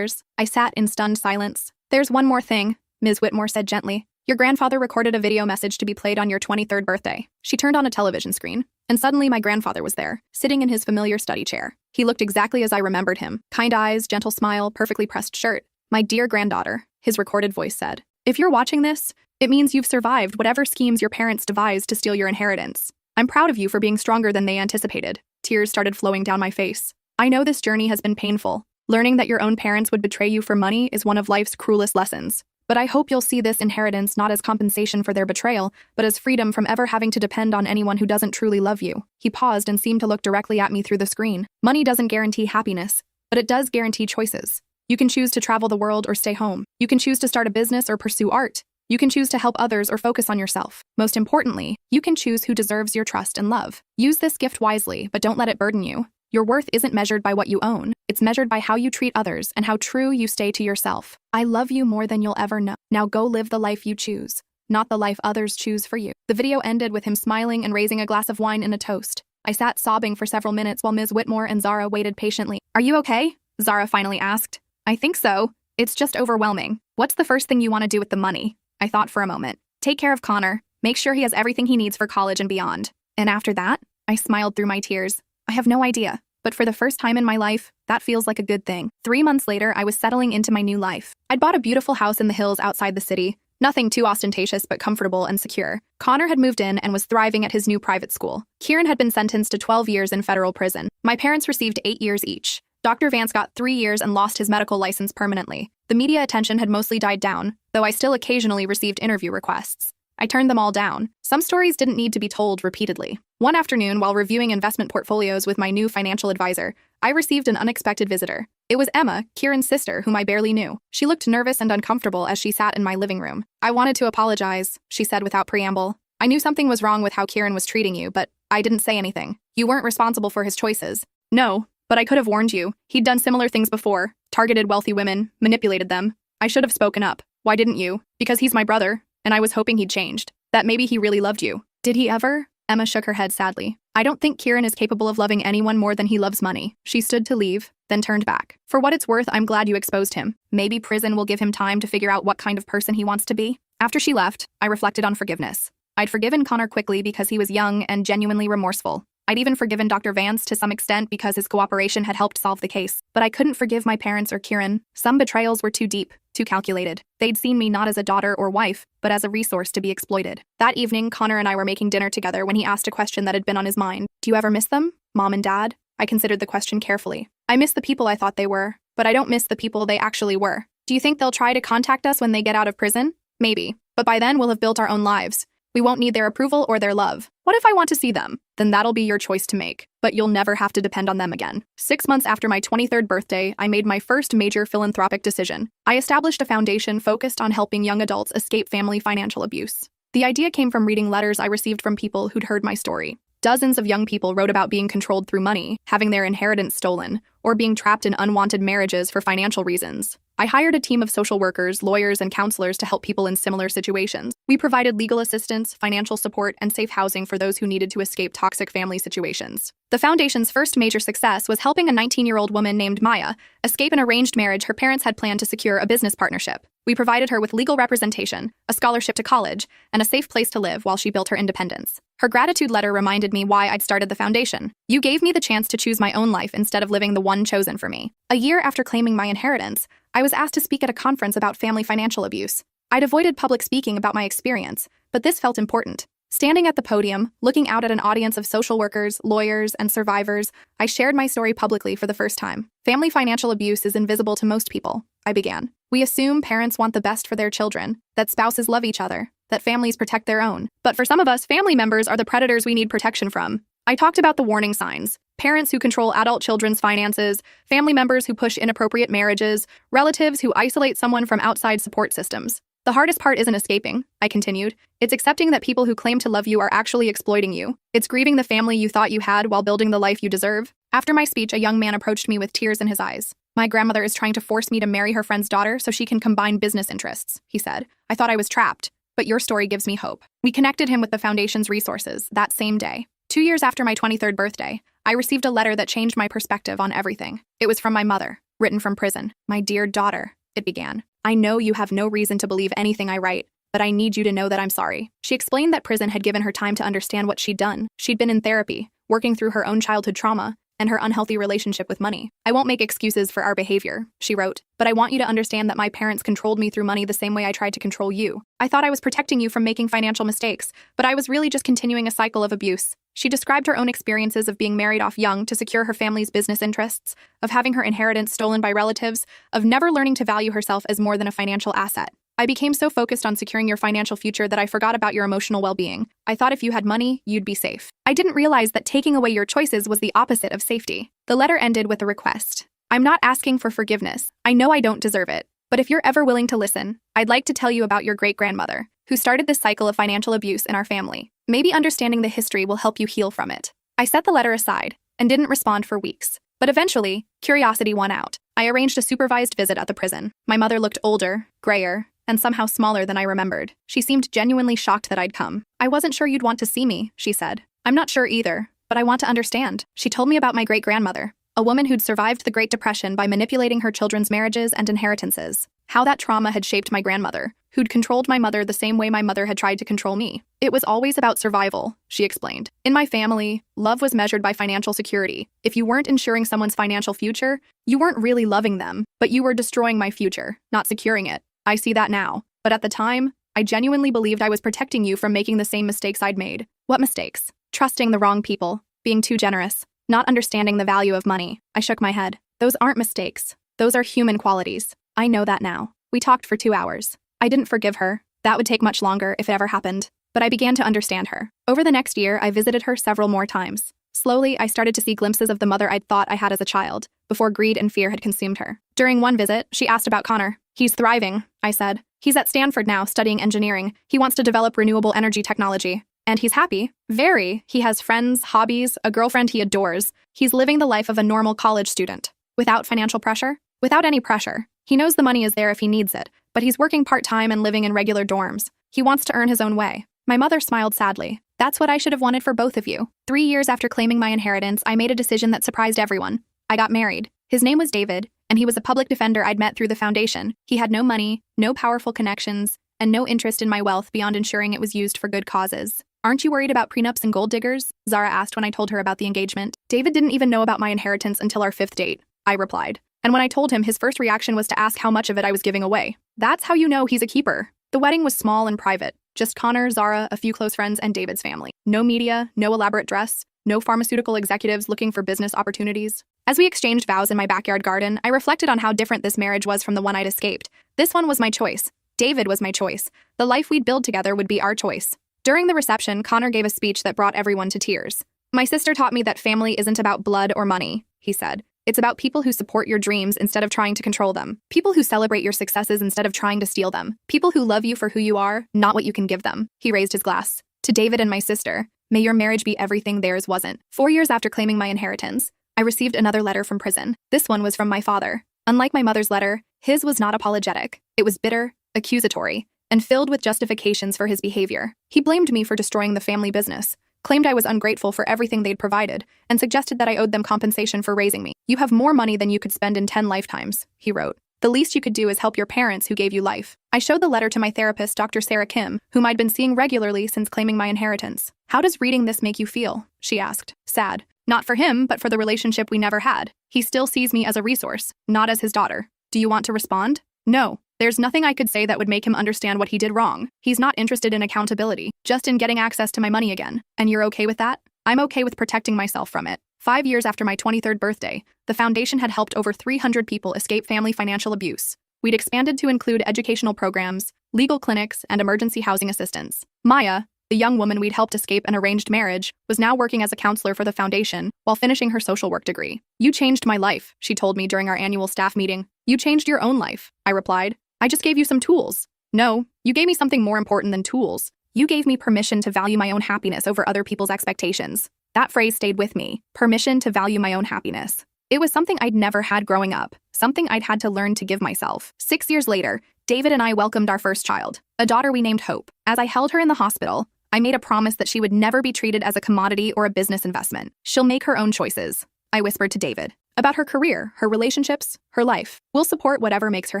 I sat in stunned silence. "There's one more thing," Ms. Whitmore said gently. "Your grandfather recorded a video message to be played on your 23rd birthday." She turned on a television screen, and suddenly my grandfather was there, sitting in his familiar study chair. He looked exactly as I remembered him. Kind eyes, gentle smile, perfectly pressed shirt. "My dear granddaughter," his recorded voice said. "If you're watching this, it means you've survived whatever schemes your parents devised to steal your inheritance. I'm proud of you for being stronger than they anticipated." Tears started flowing down my face. "I know this journey has been painful. Learning that your own parents would betray you for money is one of life's cruelest lessons. But I hope you'll see this inheritance not as compensation for their betrayal, but as freedom from ever having to depend on anyone who doesn't truly love you." He paused and seemed to look directly at me through the screen. "Money doesn't guarantee happiness, but it does guarantee choices. You can choose to travel the world or stay home. You can choose to start a business or pursue art. You can choose to help others or focus on yourself. Most importantly, you can choose who deserves your trust and love. Use this gift wisely, but don't let it burden you. Your worth isn't measured by what you own. It's measured by how you treat others and how true you stay to yourself. I love you more than you'll ever know. Now go live the life you choose, not the life others choose for you." The video ended with him smiling and raising a glass of wine in a toast. I sat sobbing for several minutes while Ms. Whitmore and Zara waited patiently. "Are you okay?" Zara finally asked. "I think so. It's just overwhelming." "What's the first thing you want to do with the money?" I thought for a moment. "Take care of Connor. Make sure he has everything he needs for college and beyond." "And after that?" I smiled through my tears. "I have no idea. But for the first time in my life, that feels like a good thing." 3 months later, I was settling into my new life. I'd bought a beautiful house in the hills outside the city. Nothing too ostentatious, but comfortable and secure. Connor had moved in and was thriving at his new private school. Kieran had been sentenced to 12 years in federal prison. My parents received 8 years each. Dr. Vance got 3 years and lost his medical license permanently. The media attention had mostly died down, though I still occasionally received interview requests. I turned them all down. Some stories didn't need to be told repeatedly. One afternoon, while reviewing investment portfolios with my new financial advisor, I received an unexpected visitor. It was Emma, Kieran's sister, whom I barely knew. She looked nervous and uncomfortable as she sat in my living room. "I wanted to apologize," she said without preamble. "I knew something was wrong with how Kieran was treating you, but I didn't say anything. You weren't responsible for his choices." "No, but I could have warned you. He'd done similar things before. Targeted wealthy women, manipulated them. I should have spoken up." "Why didn't you?" "Because he's my brother, and I was hoping he'd changed. That maybe he really loved you." "Did he ever?" Emma shook her head sadly. "I don't think Kieran is capable of loving anyone more than he loves money." She stood to leave, then turned back. "For what it's worth, I'm glad you exposed him. Maybe prison will give him time to figure out what kind of person he wants to be." After she left, I reflected on forgiveness. I'd forgiven Connor quickly because he was young and genuinely remorseful. I'd even forgiven Dr. Vance to some extent because his cooperation had helped solve the case. But I couldn't forgive my parents or Kieran. Some betrayals were too deep, too calculated. They'd seen me not as a daughter or wife, but as a resource to be exploited. That evening, Connor and I were making dinner together when he asked a question that had been on his mind. "Do you ever miss them? Mom and Dad?" I considered the question carefully. "I miss the people I thought they were, but I don't miss the people they actually were." "Do you think they'll try to contact us when they get out of prison?" "Maybe. But by then we'll have built our own lives. We won't need their approval or their love." "What if I want to see them?" "Then that'll be your choice to make. But you'll never have to depend on them again." 6 months after my 23rd birthday, I made my first major philanthropic decision. I established a foundation focused on helping young adults escape family financial abuse. The idea came from reading letters I received from people who'd heard my story. Dozens of young people wrote about being controlled through money, having their inheritance stolen, or being trapped in unwanted marriages for financial reasons. I hired a team of social workers, lawyers, and counselors to help people in similar situations. We provided legal assistance, financial support, and safe housing for those who needed to escape toxic family situations. The foundation's first major success was helping a 19-year-old woman named Maya escape an arranged marriage her parents had planned to secure a business partnership. We provided her with legal representation, a scholarship to college, and a safe place to live while she built her independence. Her gratitude letter reminded me why I'd started the foundation. You gave me the chance to choose my own life instead of living the one chosen for me. A year after claiming my inheritance, I was asked to speak at a conference about family financial abuse. I'd avoided public speaking about my experience, but this felt important. Standing at the podium, looking out at an audience of social workers, lawyers, and survivors, I shared my story publicly for the first time. Family financial abuse is invisible to most people, I began. We assume parents want the best for their children, that spouses love each other, that families protect their own. But for some of us, family members are the predators we need protection from. I talked about the warning signs: parents who control adult children's finances, family members who push inappropriate marriages, relatives who isolate someone from outside support systems. The hardest part isn't escaping, I continued. It's accepting that people who claim to love you are actually exploiting you. It's grieving the family you thought you had while building the life you deserve. After my speech, a young man approached me with tears in his eyes. My grandmother is trying to force me to marry her friend's daughter so she can combine business interests, he said. I thought I was trapped, but your story gives me hope. We connected him with the foundation's resources that same day. 2 years after my 23rd birthday, I received a letter that changed my perspective on everything. It was from my mother, written from prison. My dear daughter, it began. I know you have no reason to believe anything I write, but I need you to know that I'm sorry. She explained that prison had given her time to understand what she'd done. She'd been in therapy, working through her own childhood trauma, and her unhealthy relationship with money. I won't make excuses for our behavior, she wrote, but I want you to understand that my parents controlled me through money the same way I tried to control you. I thought I was protecting you from making financial mistakes, but I was really just continuing a cycle of abuse. She described her own experiences of being married off young to secure her family's business interests, of having her inheritance stolen by relatives, of never learning to value herself as more than a financial asset. I became so focused on securing your financial future that I forgot about your emotional well-being. I thought if you had money, you'd be safe. I didn't realize that taking away your choices was the opposite of safety. The letter ended with a request. I'm not asking for forgiveness. I know I don't deserve it. But if you're ever willing to listen, I'd like to tell you about your great-grandmother, who started this cycle of financial abuse in our family. Maybe understanding the history will help you heal from it. I set the letter aside and didn't respond for weeks. But eventually, curiosity won out. I arranged a supervised visit at the prison. My mother looked older, grayer, and somehow smaller than I remembered. She seemed genuinely shocked that I'd come. I wasn't sure you'd want to see me, she said. I'm not sure either, but I want to understand. She told me about my great-grandmother, a woman who'd survived the Great Depression by manipulating her children's marriages and inheritances. How that trauma had shaped my grandmother, who'd controlled my mother the same way my mother had tried to control me. It was always about survival, she explained. In my family, love was measured by financial security. If you weren't ensuring someone's financial future, you weren't really loving them, but you were destroying my future, not securing it. I see that now. But at the time, I genuinely believed I was protecting you from making the same mistakes I'd made. What mistakes? Trusting the wrong people, being too generous, not understanding the value of money. I shook my head. Those aren't mistakes. Those are human qualities. I know that now. We talked for 2 hours. I didn't forgive her. That would take much longer if it ever happened. But I began to understand her. Over the next year, I visited her several more times. Slowly, I started to see glimpses of the mother I'd thought I had as a child, before greed and fear had consumed her. During one visit, she asked about Connor. He's thriving, I said. He's at Stanford now, studying engineering. He wants to develop renewable energy technology. And he's happy. Very. He has friends, hobbies, a girlfriend he adores. He's living the life of a normal college student. Without financial pressure? Without any pressure. He knows the money is there if he needs it, but he's working part-time and living in regular dorms. He wants to earn his own way. My mother smiled sadly. That's what I should have wanted for both of you. 3 years after claiming my inheritance, I made a decision that surprised everyone. I got married. His name was David, and he was a public defender I'd met through the foundation. He had no money, no powerful connections, and no interest in my wealth beyond ensuring it was used for good causes. Aren't you worried about prenups and gold diggers? Zara asked when I told her about the engagement. David didn't even know about my inheritance until our 5th date, I replied. And when I told him, his first reaction was to ask how much of it I was giving away. That's how you know he's a keeper. The wedding was small and private. Just Connor, Zara, a few close friends, and David's family. No media, no elaborate dress, no pharmaceutical executives looking for business opportunities. As we exchanged vows in my backyard garden, I reflected on how different this marriage was from the one I'd escaped. This one was my choice. David was my choice. The life we'd build together would be our choice. During the reception, Connor gave a speech that brought everyone to tears. My sister taught me that family isn't about blood or money, he said. It's about people who support your dreams instead of trying to control them. People who celebrate your successes instead of trying to steal them. People who love you for who you are, not what you can give them. He raised his glass. To David and my sister, may your marriage be everything theirs wasn't. 4 years after claiming my inheritance, I received another letter from prison. This one was from my father. Unlike my mother's letter, his was not apologetic. It was bitter, accusatory, and filled with justifications for his behavior. He blamed me for destroying the family business, claimed I was ungrateful for everything they'd provided, and suggested that I owed them compensation for raising me. "You have more money than you could spend in 10 lifetimes," he wrote. "The least you could do is help your parents who gave you life." I showed the letter to my therapist, Dr. Sarah Kim, whom I'd been seeing regularly since claiming my inheritance. "How does reading this make you feel?" she asked. "Sad. Not for him, but for the relationship we never had. He still sees me as a resource, not as his daughter. Do you want to respond?" "No. There's nothing I could say that would make him understand what he did wrong. He's not interested in accountability, just in getting access to my money again. And you're okay with that?" "I'm okay with protecting myself from it." 5 years after my 23rd birthday, the foundation had helped over 300 people escape family financial abuse. We'd expanded to include educational programs, legal clinics, and emergency housing assistance. Maya, the young woman we'd helped escape an arranged marriage, was now working as a counselor for the foundation while finishing her social work degree. "You changed my life," she told me during our annual staff meeting. "You changed your own life," I replied. "I just gave you some tools." "No, you gave me something more important than tools. You gave me permission to value my own happiness over other people's expectations." That phrase stayed with me, permission to value my own happiness. It was something I'd never had growing up, something I'd had to learn to give myself. 6 years later, David and I welcomed our first child, a daughter we named Hope. As I held her in the hospital, I made a promise that she would never be treated as a commodity or a business investment. "She'll make her own choices," I whispered to David. "About her career, her relationships, her life. We'll support whatever makes her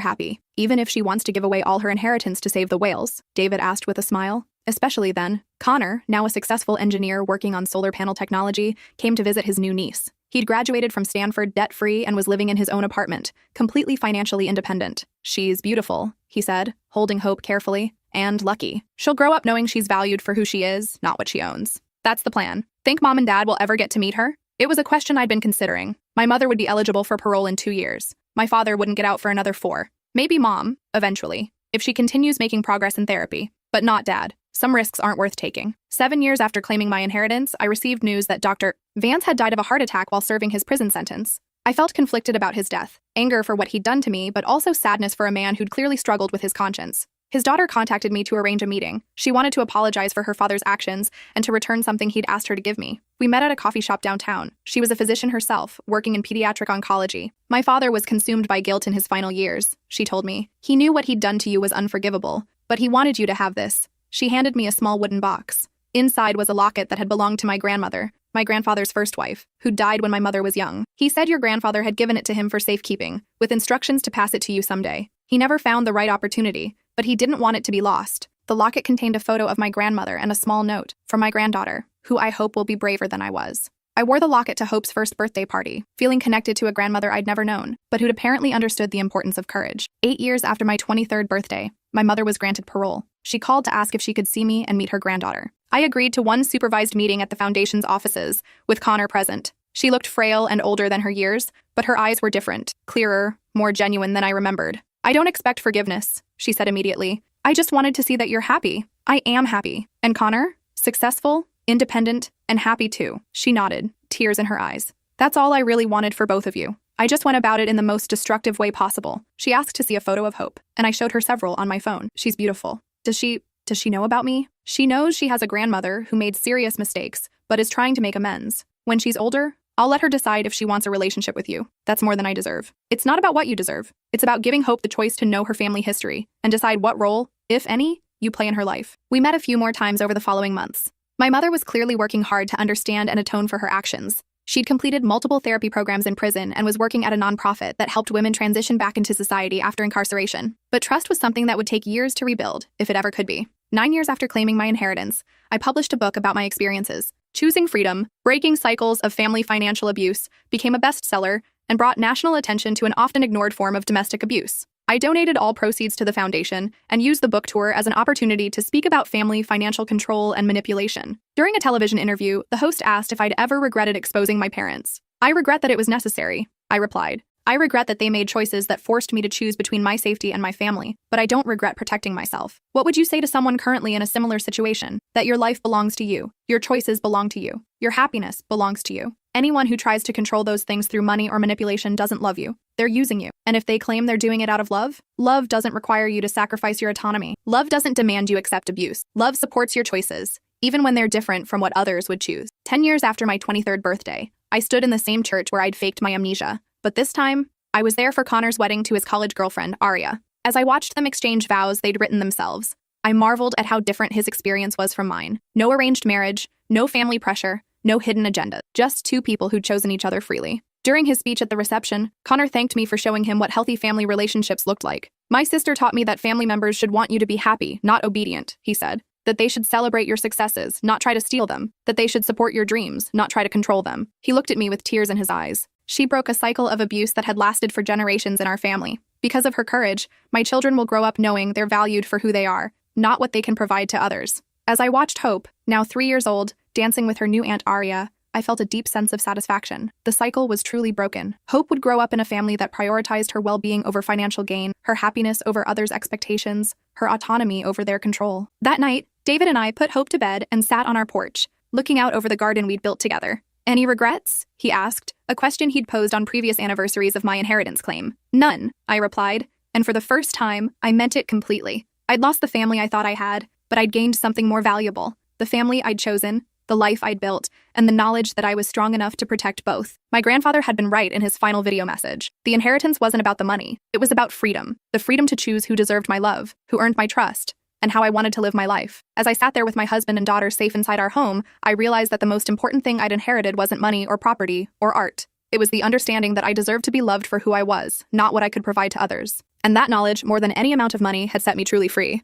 happy, even if she wants to give away all her inheritance to save the whales," David asked with a smile. Especially then, Connor, now a successful engineer working on solar panel technology, came to visit his new niece. He'd graduated from Stanford debt-free and was living in his own apartment, completely financially independent. "She's beautiful," he said, holding Hope carefully, "and lucky. She'll grow up knowing she's valued for who she is, not what she owns." That's the plan. Think Mom and Dad will ever get to meet her? It was a question I'd been considering. My mother would be eligible for parole in 2 years. My father wouldn't get out for another 4. Maybe Mom, eventually, if she continues making progress in therapy. But not Dad. Some risks aren't worth taking. 7 years after claiming my inheritance, I received news that Dr. Vance had died of a heart attack while serving his prison sentence. I felt conflicted about his death, anger for what he'd done to me, but also sadness for a man who'd clearly struggled with his conscience. His daughter contacted me to arrange a meeting. She wanted to apologize for her father's actions and to return something he'd asked her to give me. We met at a coffee shop downtown. She was a physician herself, working in pediatric oncology. "My father was consumed by guilt in his final years," she told me. "He knew what he'd done to you was unforgivable, but he wanted you to have this." She handed me a small wooden box. Inside was a locket that had belonged to my grandmother, my grandfather's first wife, who died when my mother was young. He said your grandfather had given it to him for safekeeping, with instructions to pass it to you someday. He never found the right opportunity, but he didn't want it to be lost. The locket contained a photo of my grandmother and a small note from my granddaughter, who I hope will be braver than I was. I wore the locket to Hope's first birthday party, feeling connected to a grandmother I'd never known, but who'd apparently understood the importance of courage. 8 years after my 23rd birthday, my mother was granted parole. She called to ask if she could see me and meet her granddaughter. I agreed to one supervised meeting at the foundation's offices, with Connor present. She looked frail and older than her years, but her eyes were different, clearer, more genuine than I remembered. "I don't expect forgiveness," she said immediately. "I just wanted to see that you're happy." "I am happy." "And Connor? Successful, independent, and happy too." She nodded, tears in her eyes. "That's all I really wanted for both of you. I just went about it in the most destructive way possible." She asked to see a photo of Hope, and I showed her several on my phone. "She's beautiful. Does she know about me?" "She knows she has a grandmother who made serious mistakes, but is trying to make amends. When she's older, I'll let her decide if she wants a relationship with you. That's more than I deserve." It's not about what you deserve. It's about giving Hope the choice to know her family history and decide what role, if any, you play in her life. We met a few more times over the following months. My mother was clearly working hard to understand and atone for her actions. She'd completed multiple therapy programs in prison and was working at a nonprofit that helped women transition back into society after incarceration. But trust was something that would take years to rebuild, if it ever could be. 9 years after claiming my inheritance, I published a book about my experiences. Choosing Freedom, Breaking Cycles of Family Financial Abuse became a bestseller and brought national attention to an often ignored form of domestic abuse. I donated all proceeds to the foundation and used the book tour as an opportunity to speak about family financial control and manipulation. During a television interview, the host asked if I'd ever regretted exposing my parents. "I regret that it was necessary," I replied. "I regret that they made choices that forced me to choose between my safety and my family, but I don't regret protecting myself." What would you say to someone currently in a similar situation? That your life belongs to you, your choices belong to you, your happiness belongs to you. Anyone who tries to control those things through money or manipulation doesn't love you. They're using you. And if they claim they're doing it out of love, love doesn't require you to sacrifice your autonomy. Love doesn't demand you accept abuse. Love supports your choices, even when they're different from what others would choose. 10 years after my 23rd birthday, I stood in the same church where I'd faked my amnesia, but this time, I was there for Connor's wedding to his college girlfriend, Aria. As I watched them exchange vows they'd written themselves, I marveled at how different his experience was from mine. No arranged marriage, no family pressure, no hidden agenda, just two people who'd chosen each other freely. During his speech at the reception, Connor thanked me for showing him what healthy family relationships looked like. My sister taught me that family members should want you to be happy, not obedient, he said. That they should celebrate your successes, not try to steal them. That they should support your dreams, not try to control them. He looked at me with tears in his eyes. She broke a cycle of abuse that had lasted for generations in our family. Because of her courage, my children will grow up knowing they're valued for who they are, not what they can provide to others. As I watched Hope, now 3 years old, dancing with her new Aunt Aria, I felt a deep sense of satisfaction. The cycle was truly broken. Hope would grow up in a family that prioritized her well-being over financial gain, her happiness over others' expectations, her autonomy over their control. That night, David and I put Hope to bed and sat on our porch, looking out over the garden we'd built together. "Any regrets?" he asked, a question he'd posed on previous anniversaries of my inheritance claim. "None," I replied, and for the first time, I meant it completely. I'd lost the family I thought I had, but I'd gained something more valuable. The family I'd chosen, the life I'd built, and the knowledge that I was strong enough to protect both. My grandfather had been right in his final video message. The inheritance wasn't about the money. It was about freedom. The freedom to choose who deserved my love, who earned my trust, and how I wanted to live my life. As I sat there with my husband and daughter safe inside our home, I realized that the most important thing I'd inherited wasn't money or property or art. It was the understanding that I deserved to be loved for who I was, not what I could provide to others. And that knowledge, more than any amount of money, had set me truly free.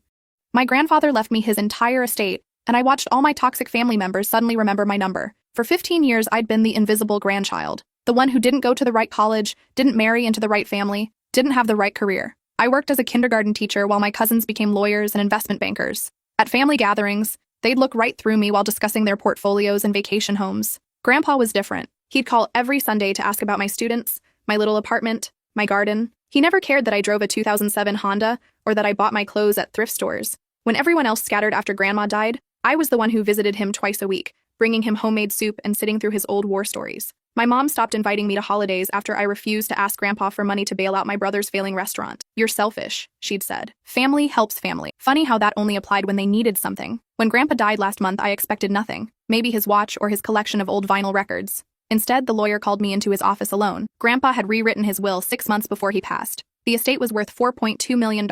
My grandfather left me his entire estate, and I watched all my toxic family members suddenly remember my number. For 15 years, I'd been the invisible grandchild, the one who didn't go to the right college, didn't marry into the right family, didn't have the right career. I worked as a kindergarten teacher while my cousins became lawyers and investment bankers. At family gatherings, they'd look right through me while discussing their portfolios and vacation homes. Grandpa was different. He'd call every Sunday to ask about my students, my little apartment, my garden. He never cared that I drove a 2007 Honda or that I bought my clothes at thrift stores. When everyone else scattered after Grandma died, I was the one who visited him twice a week, bringing him homemade soup and sitting through his old war stories. My mom stopped inviting me to holidays after I refused to ask Grandpa for money to bail out my brother's failing restaurant. "You're selfish," she'd said. "Family helps family." Funny how that only applied when they needed something. When Grandpa died last month, I expected nothing. Maybe his watch or his collection of old vinyl records. Instead, the lawyer called me into his office alone. Grandpa had rewritten his will 6 months before he passed. The estate was worth $4.2 million.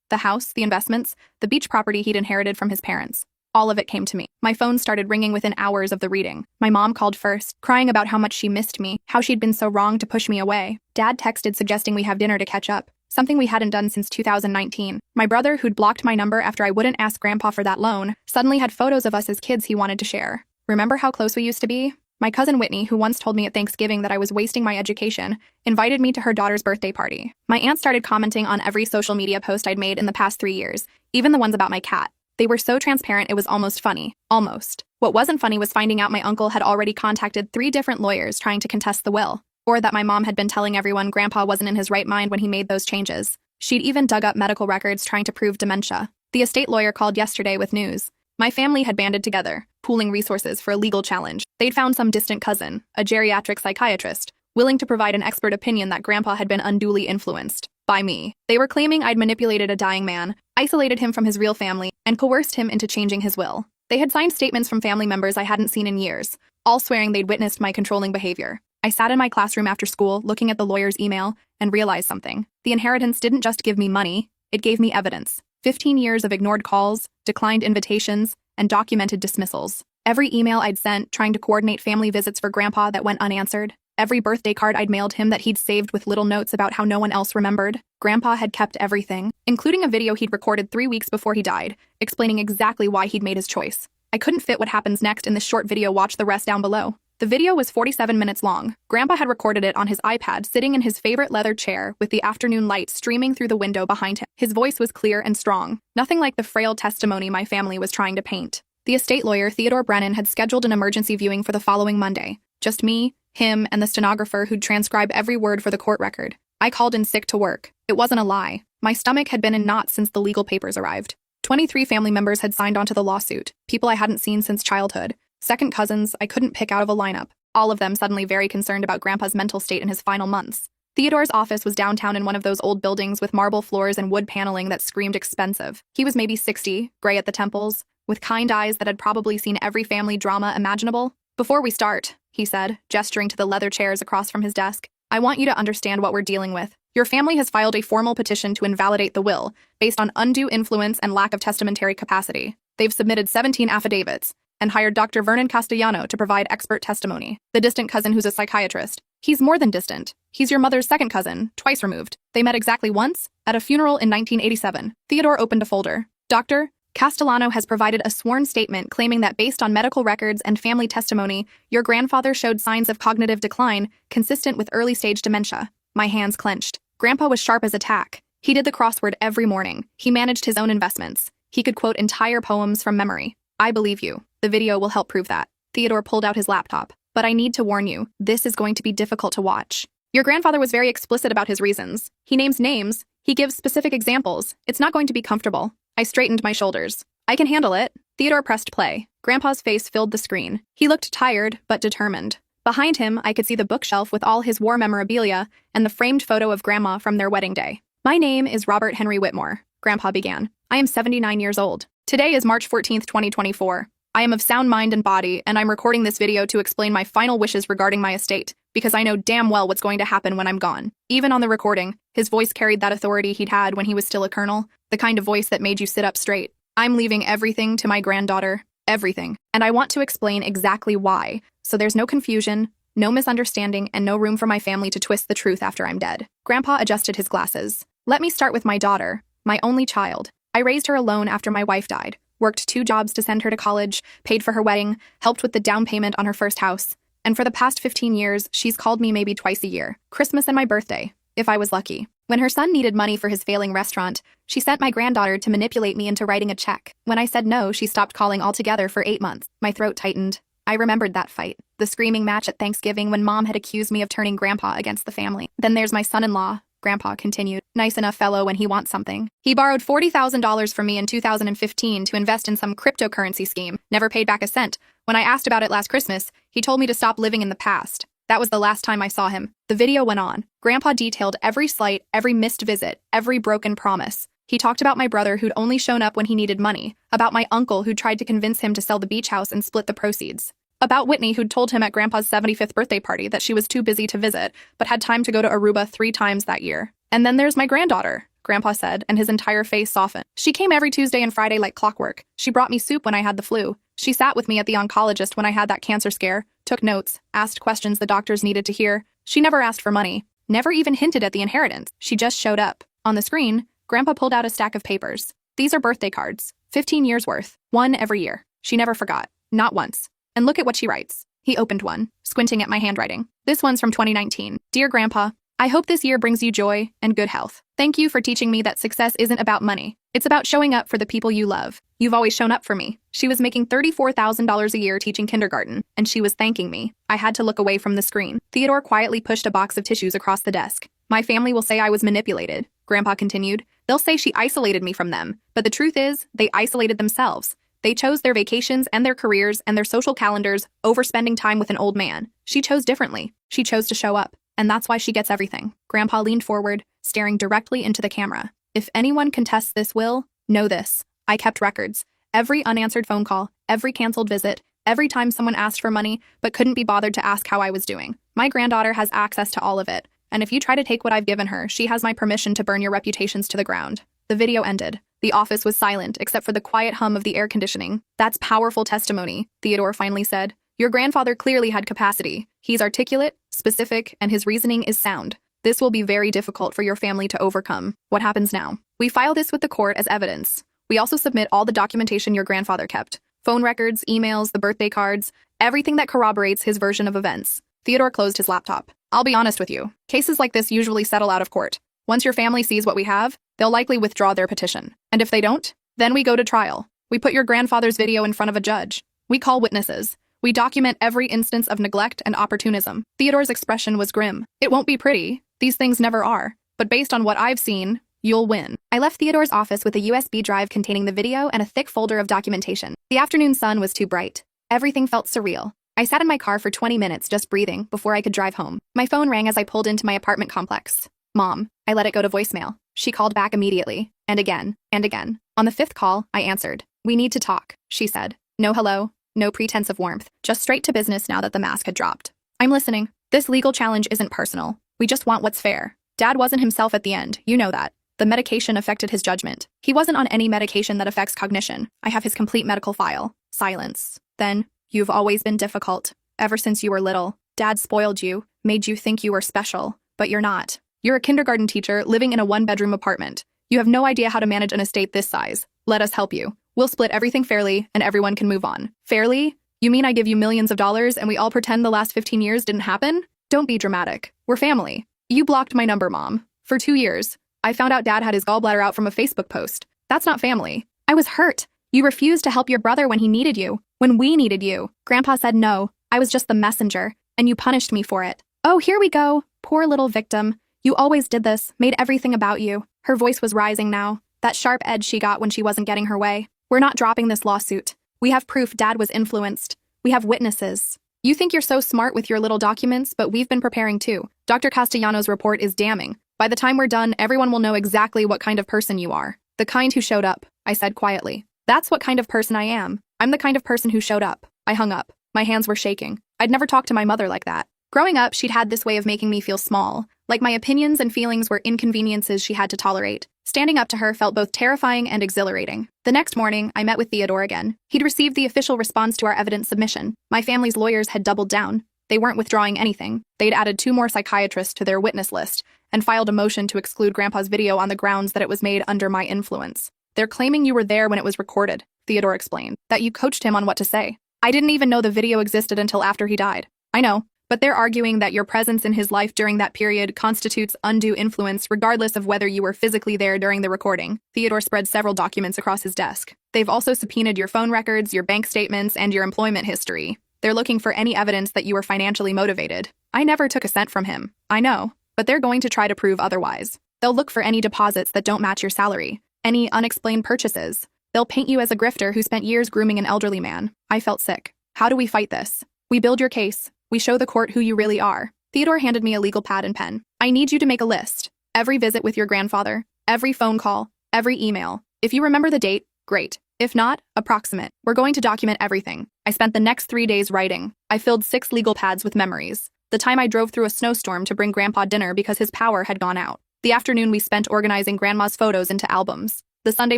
The house, the investments, the beach property he'd inherited from his parents. All of it came to me. My phone started ringing within hours of the reading. My mom called first, crying about how much she missed me, how she'd been so wrong to push me away. Dad texted suggesting we have dinner to catch up, something we hadn't done since 2019. My brother, who'd blocked my number after I wouldn't ask Grandpa for that loan, suddenly had photos of us as kids he wanted to share. Remember how close we used to be? My cousin Whitney, who once told me at Thanksgiving that I was wasting my education, invited me to her daughter's birthday party. My aunt started commenting on every social media post I'd made in the past 3 years, even the ones about my cat. They were so transparent it was almost funny. Almost. What wasn't funny was finding out my uncle had already contacted 3 different lawyers trying to contest the will, or that my mom had been telling everyone Grandpa wasn't in his right mind when he made those changes. She'd even dug up medical records trying to prove dementia. The estate lawyer called yesterday with news. My family had banded together, pooling resources for a legal challenge. They'd found some distant cousin, a geriatric psychiatrist, willing to provide an expert opinion that Grandpa had been unduly influenced by me. They were claiming I'd manipulated a dying man, isolated him from his real family, and coerced him into changing his will. They had signed statements from family members I hadn't seen in years, all swearing they'd witnessed my controlling behavior. I sat in my classroom after school, looking at the lawyer's email, and realized something. The inheritance didn't just give me money, it gave me evidence. 15 years of ignored calls, declined invitations, and documented dismissals. Every email I'd sent trying to coordinate family visits for Grandpa that went unanswered. Every birthday card I'd mailed him that he'd saved with little notes about how no one else remembered. Grandpa had kept everything, including a video he'd recorded 3 weeks before he died, explaining exactly why he'd made his choice. I couldn't fit what happens next in this short video. Watch the rest down below. The video was 47 minutes long. Grandpa had recorded it on his iPad, sitting in his favorite leather chair with the afternoon light streaming through the window behind him. His voice was clear and strong, nothing like the frail testimony my family was trying to paint. The estate lawyer, Theodore Brennan, had scheduled an emergency viewing for the following Monday. Just me, him, and the stenographer who'd transcribe every word for the court record. I called in sick to work. It wasn't a lie. My stomach had been in knots since the legal papers arrived. 23 family members had signed onto the lawsuit, people I hadn't seen since childhood. Second cousins I couldn't pick out of a lineup, all of them suddenly very concerned about Grandpa's mental state in his final months. Theodore's office was downtown in one of those old buildings with marble floors and wood paneling that screamed expensive. He was maybe 60, gray at the temples, with kind eyes that had probably seen every family drama imaginable. Before we start, he said, gesturing to the leather chairs across from his desk, I want you to understand what we're dealing with. Your family has filed a formal petition to invalidate the will, based on undue influence and lack of testamentary capacity. They've submitted 17 affidavits, and hired Dr. Vernon Castellano to provide expert testimony, the distant cousin who's a psychiatrist. He's more than distant. He's your mother's second cousin, twice removed. They met exactly once, at a funeral in 1987. Theodore opened a folder. Dr. Castellano has provided a sworn statement claiming that based on medical records and family testimony, your grandfather showed signs of cognitive decline consistent with early-stage dementia. My hands clenched. Grandpa was sharp as a tack. He did the crossword every morning. He managed his own investments. He could quote entire poems from memory. I believe you. The video will help prove that. Theodore pulled out his laptop. But I need to warn you, this is going to be difficult to watch. Your grandfather was very explicit about his reasons. He names names. He gives specific examples. It's not going to be comfortable. I straightened my shoulders. I can handle it. Theodore pressed play. Grandpa's face filled the screen. He looked tired, but determined. Behind him, I could see the bookshelf with all his war memorabilia and the framed photo of Grandma from their wedding day. My name is Robert Henry Whitmore, Grandpa began. I am 79 years old. Today is March 14th, 2024. I am of sound mind and body, and I'm recording this video to explain my final wishes regarding my estate, because I know damn well what's going to happen when I'm gone. Even on the recording, his voice carried that authority he'd had when he was still a colonel, the kind of voice that made you sit up straight. I'm leaving everything to my granddaughter. Everything. And I want to explain exactly why, so there's no confusion, no misunderstanding, and no room for my family to twist the truth after I'm dead. Grandpa adjusted his glasses. Let me start with my daughter, my only child. I raised her alone after my wife died. Worked 2 jobs to send her to college, paid for her wedding, helped with the down payment on her first house. And for the past 15 years, she's called me maybe twice a year, Christmas and my birthday, if I was lucky. When her son needed money for his failing restaurant, she sent my granddaughter to manipulate me into writing a check. When I said no, she stopped calling altogether for 8 months. My throat tightened. I remembered that fight, the screaming match at Thanksgiving when Mom had accused me of turning Grandpa against the family. Then there's my son-in-law, Grandpa continued. Nice enough fellow when he wants something. He borrowed $40,000 from me in 2015 to invest in some cryptocurrency scheme, never paid back a cent. When I asked about it last Christmas, he told me to stop living in the past. That was the last time I saw him. The video went on. Grandpa detailed every slight, every missed visit, every broken promise. He talked about my brother who'd only shown up when he needed money, about my uncle who'd tried to convince him to sell the beach house and split the proceeds, about Whitney who'd told him at Grandpa's 75th birthday party that she was too busy to visit, but had time to go to Aruba 3 times that year. And then there's my granddaughter, Grandpa said, and his entire face softened. She came every Tuesday and Friday like clockwork. She brought me soup when I had the flu. She sat with me at the oncologist when I had that cancer scare, took notes, asked questions the doctors needed to hear. She never asked for money, never even hinted at the inheritance. She just showed up. On the screen, Grandpa pulled out a stack of papers. These are birthday cards, 15 years worth, 1 every year. She never forgot, not once. And look at what she writes. He opened one, squinting at my handwriting. This one's from 2019. Dear Grandpa, I hope this year brings you joy and good health. Thank you for teaching me that success isn't about money. It's about showing up for the people you love. You've always shown up for me. She was making $34,000 a year teaching kindergarten, and she was thanking me. I had to look away from the screen. Theodore quietly pushed a box of tissues across the desk. My family will say I was manipulated, Grandpa continued. They'll say she isolated me from them, but the truth is, they isolated themselves. They chose their vacations and their careers and their social calendars over spending time with an old man. She chose differently. She chose to show up. And that's why she gets everything. Grandpa leaned forward, staring directly into the camera. If anyone contests this will, know this. I kept records. Every unanswered phone call, every canceled visit, every time someone asked for money but couldn't be bothered to ask how I was doing. My granddaughter has access to all of it. And if you try to take what I've given her, she has my permission to burn your reputations to the ground. The video ended. The office was silent except for the quiet hum of the air conditioning. That's powerful testimony, Theodore finally said. Your grandfather clearly had capacity. He's articulate, specific, and his reasoning is sound. This will be very difficult for your family to overcome. What happens now? We file this with the court as evidence. We also submit all the documentation your grandfather kept. Phone records, emails, the birthday cards, everything that corroborates his version of events. Theodore closed his laptop. I'll be honest with you. Cases like this usually settle out of court. Once your family sees what we have, they'll likely withdraw their petition. And if they don't, then we go to trial. We put your grandfather's video in front of a judge. We call witnesses. We document every instance of neglect and opportunism. Theodore's expression was grim. It won't be pretty. These things never are. But based on what I've seen, you'll win. I left Theodore's office with a USB drive containing the video and a thick folder of documentation. The afternoon sun was too bright. Everything felt surreal. I sat in my car for 20 minutes just breathing before I could drive home. My phone rang as I pulled into my apartment complex. Mom. I let it go to voicemail. She called back immediately. And again. And again. On the 5th call, I answered. We need to talk, she said. No hello. no pretense of warmth, just straight to business now that the mask had dropped. I'm listening. This legal challenge isn't personal. We just want what's fair. Dad wasn't himself at the end, you know that. The medication affected his judgment. He wasn't on any medication that affects cognition. I have his complete medical file. Silence. Then, you've always been difficult. Ever since you were little. Dad spoiled you, made you think you were special, but you're not. You're a kindergarten teacher living in a one-bedroom apartment. You have no idea how to manage an estate this size. Let us help you. We'll split everything fairly, and everyone can move on. Fairly? You mean I give you millions of dollars and we all pretend the last 15 years didn't happen? Don't be dramatic. We're family. You blocked my number, Mom. For 2 years. I found out Dad had his gallbladder out from a Facebook post. That's not family. I was hurt. You refused to help your brother when he needed you. When we needed you. Grandpa said no. I was just the messenger, and you punished me for it. Oh, here we go. Poor little victim. You always did this, made everything about you. Her voice was rising now. That sharp edge she got when she wasn't getting her way. We're not dropping this lawsuit. We have proof Dad was influenced. We have witnesses. You think you're so smart with your little documents, but we've been preparing too. Dr. Castellano's report is damning. By the time we're done, everyone will know exactly what kind of person you are. The kind who showed up, I said quietly. That's what kind of person I am. I'm the kind of person who showed up. I hung up. My hands were shaking. I'd never talked to my mother like that. Growing up, she'd had this way of making me feel small, like my opinions and feelings were inconveniences she had to tolerate. Standing up to her felt both terrifying and exhilarating. The next morning, I met with Theodore again. He'd received the official response to our evidence submission. My family's lawyers had doubled down. They weren't withdrawing anything. They'd added 2 more psychiatrists to their witness list and filed a motion to exclude Grandpa's video on the grounds that it was made under my influence. They're claiming you were there when it was recorded, Theodore explained, that you coached him on what to say. I didn't even know the video existed until after he died. I know. But they're arguing that your presence in his life during that period constitutes undue influence regardless of whether you were physically there during the recording. Theodore spread several documents across his desk. They've also subpoenaed your phone records, your bank statements, and your employment history. They're looking for any evidence that you were financially motivated. I never took a cent from him. I know. But they're going to try to prove otherwise. They'll look for any deposits that don't match your salary, any unexplained purchases. They'll paint you as a grifter who spent years grooming an elderly man. I felt sick. How do we fight this? We build your case. We show the court who you really are. Theodore handed me a legal pad and pen. I need you to make a list. Every visit with your grandfather, every phone call, every email. If you remember the date, great. If not, approximate. We're going to document everything. I spent the next 3 days writing. I filled 6 legal pads with memories. The time I drove through a snowstorm to bring Grandpa dinner because his power had gone out. The afternoon we spent organizing Grandma's photos into albums. The Sunday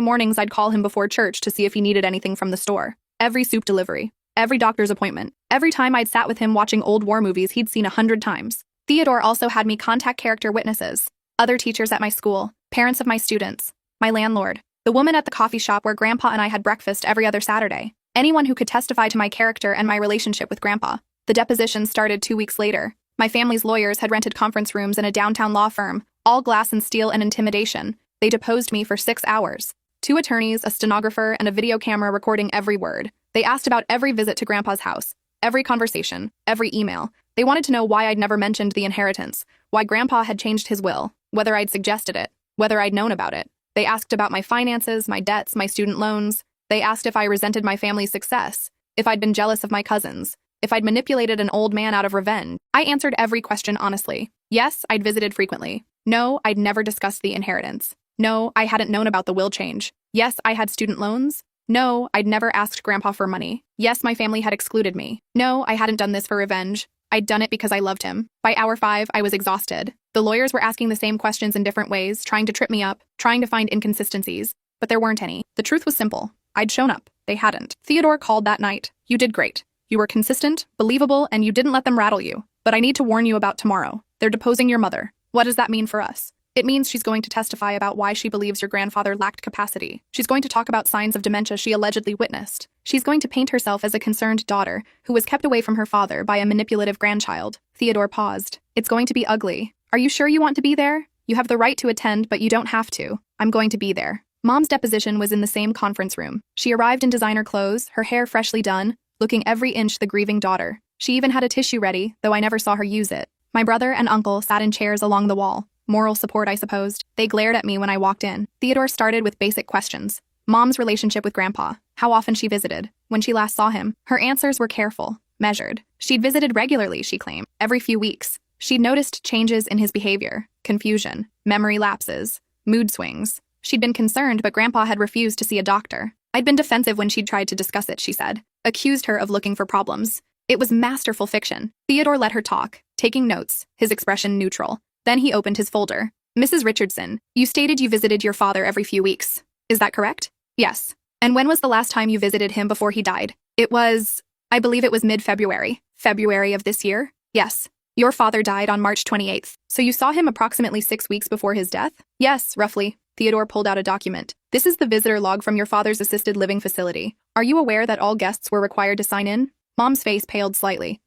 mornings I'd call him before church to see if he needed anything from the store. Every soup delivery. Every doctor's appointment. Every time I'd sat with him watching old war movies he'd seen 100 times. Theodore also had me contact character witnesses. Other teachers at my school. Parents of my students. My landlord. The woman at the coffee shop where Grandpa and I had breakfast every other Saturday. Anyone who could testify to my character and my relationship with Grandpa. The deposition started 2 weeks later. My family's lawyers had rented conference rooms in a downtown law firm, all glass and steel and intimidation. They deposed me for 6 hours. 2 attorneys, a stenographer, and a video camera recording every word. They asked about every visit to Grandpa's house, every conversation, every email. They wanted to know why I'd never mentioned the inheritance, why Grandpa had changed his will, whether I'd suggested it, whether I'd known about it. They asked about my finances, my debts, my student loans. They asked if I resented my family's success, if I'd been jealous of my cousins, if I'd manipulated an old man out of revenge. I answered every question honestly. Yes, I'd visited frequently. No, I'd never discussed the inheritance. No, I hadn't known about the will change. Yes, I had student loans. No, I'd never asked Grandpa for money. Yes, my family had excluded me. No, I hadn't done this for revenge. I'd done it because I loved him. By hour 5, I was exhausted. The lawyers were asking the same questions in different ways, trying to trip me up, trying to find inconsistencies. But there weren't any. The truth was simple. I'd shown up. They hadn't. Theodore called that night. You did great. You were consistent, believable, and you didn't let them rattle you. But I need to warn you about tomorrow. They're deposing your mother. What does that mean for us? It means she's going to testify about why she believes your grandfather lacked capacity. She's going to talk about signs of dementia she allegedly witnessed. She's going to paint herself as a concerned daughter who was kept away from her father by a manipulative grandchild. Theodore paused. It's going to be ugly. Are you sure you want to be there? You have the right to attend, but you don't have to. I'm going to be there. Mom's deposition was in the same conference room. She arrived in designer clothes, her hair freshly done, looking every inch the grieving daughter. She even had a tissue ready, though I never saw her use it. My brother and uncle sat in chairs along the wall. Moral support, I supposed. They glared at me when I walked in. Theodore started with basic questions. Mom's relationship with Grandpa, how often she visited, when she last saw him. Her answers were careful, measured. She'd visited regularly, she claimed, every few weeks. She'd noticed changes in his behavior, confusion, memory lapses, mood swings. She'd been concerned, but Grandpa had refused to see a doctor. I'd been defensive when she'd tried to discuss it, she said. Accused her of looking for problems. It was masterful fiction. Theodore let her talk, taking notes, his expression neutral. Then he opened his folder. Mrs. Richardson, you stated you visited your father every few weeks. Is that correct? Yes. And when was the last time you visited him before he died? I believe it was mid-February. February of this year? Yes. Your father died on March 28th, so you saw him approximately 6 weeks before his death? Yes, roughly. Theodore pulled out a document. This is the visitor log from your father's assisted living facility. Are you aware that all guests were required to sign in? Mom's face paled slightly.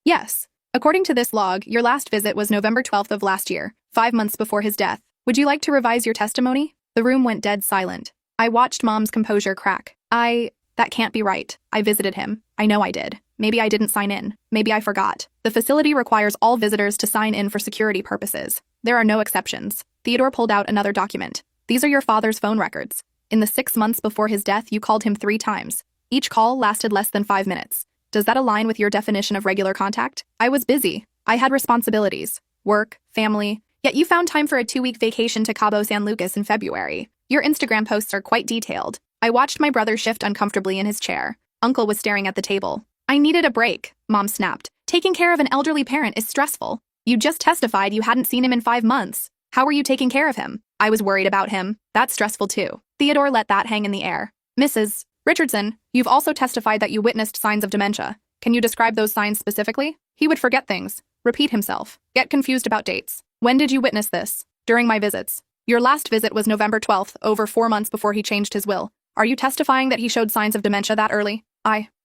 Yes. According to this log, your last visit was November 12th of last year, 5 months before his death. Would you like to revise your testimony? The room went dead silent. I watched Mom's composure crack. That can't be right. I visited him. I know I did. Maybe I didn't sign in. Maybe I forgot. The facility requires all visitors to sign in for security purposes. There are no exceptions. Theodore pulled out another document. These are your father's phone records. In the 6 months before his death, you called him 3 times. Each call lasted less than 5 minutes. Does that align with your definition of regular contact? I was busy. I had responsibilities. Work, family. Yet you found time for a 2-week vacation to Cabo San Lucas in February. Your Instagram posts are quite detailed. I watched my brother shift uncomfortably in his chair. Uncle was staring at the table. I needed a break, Mom snapped. Taking care of an elderly parent is stressful. You just testified you hadn't seen him in 5 months. How were you taking care of him? I was worried about him. That's stressful too. Theodore let that hang in the air. Mrs. Richardson, you've also testified that you witnessed signs of dementia. Can you describe those signs specifically? He would forget things, repeat himself, get confused about dates. When did you witness this? During my visits. Your last visit was November 12th, over 4 months before he changed his will. Are you testifying that he showed signs of dementia that early?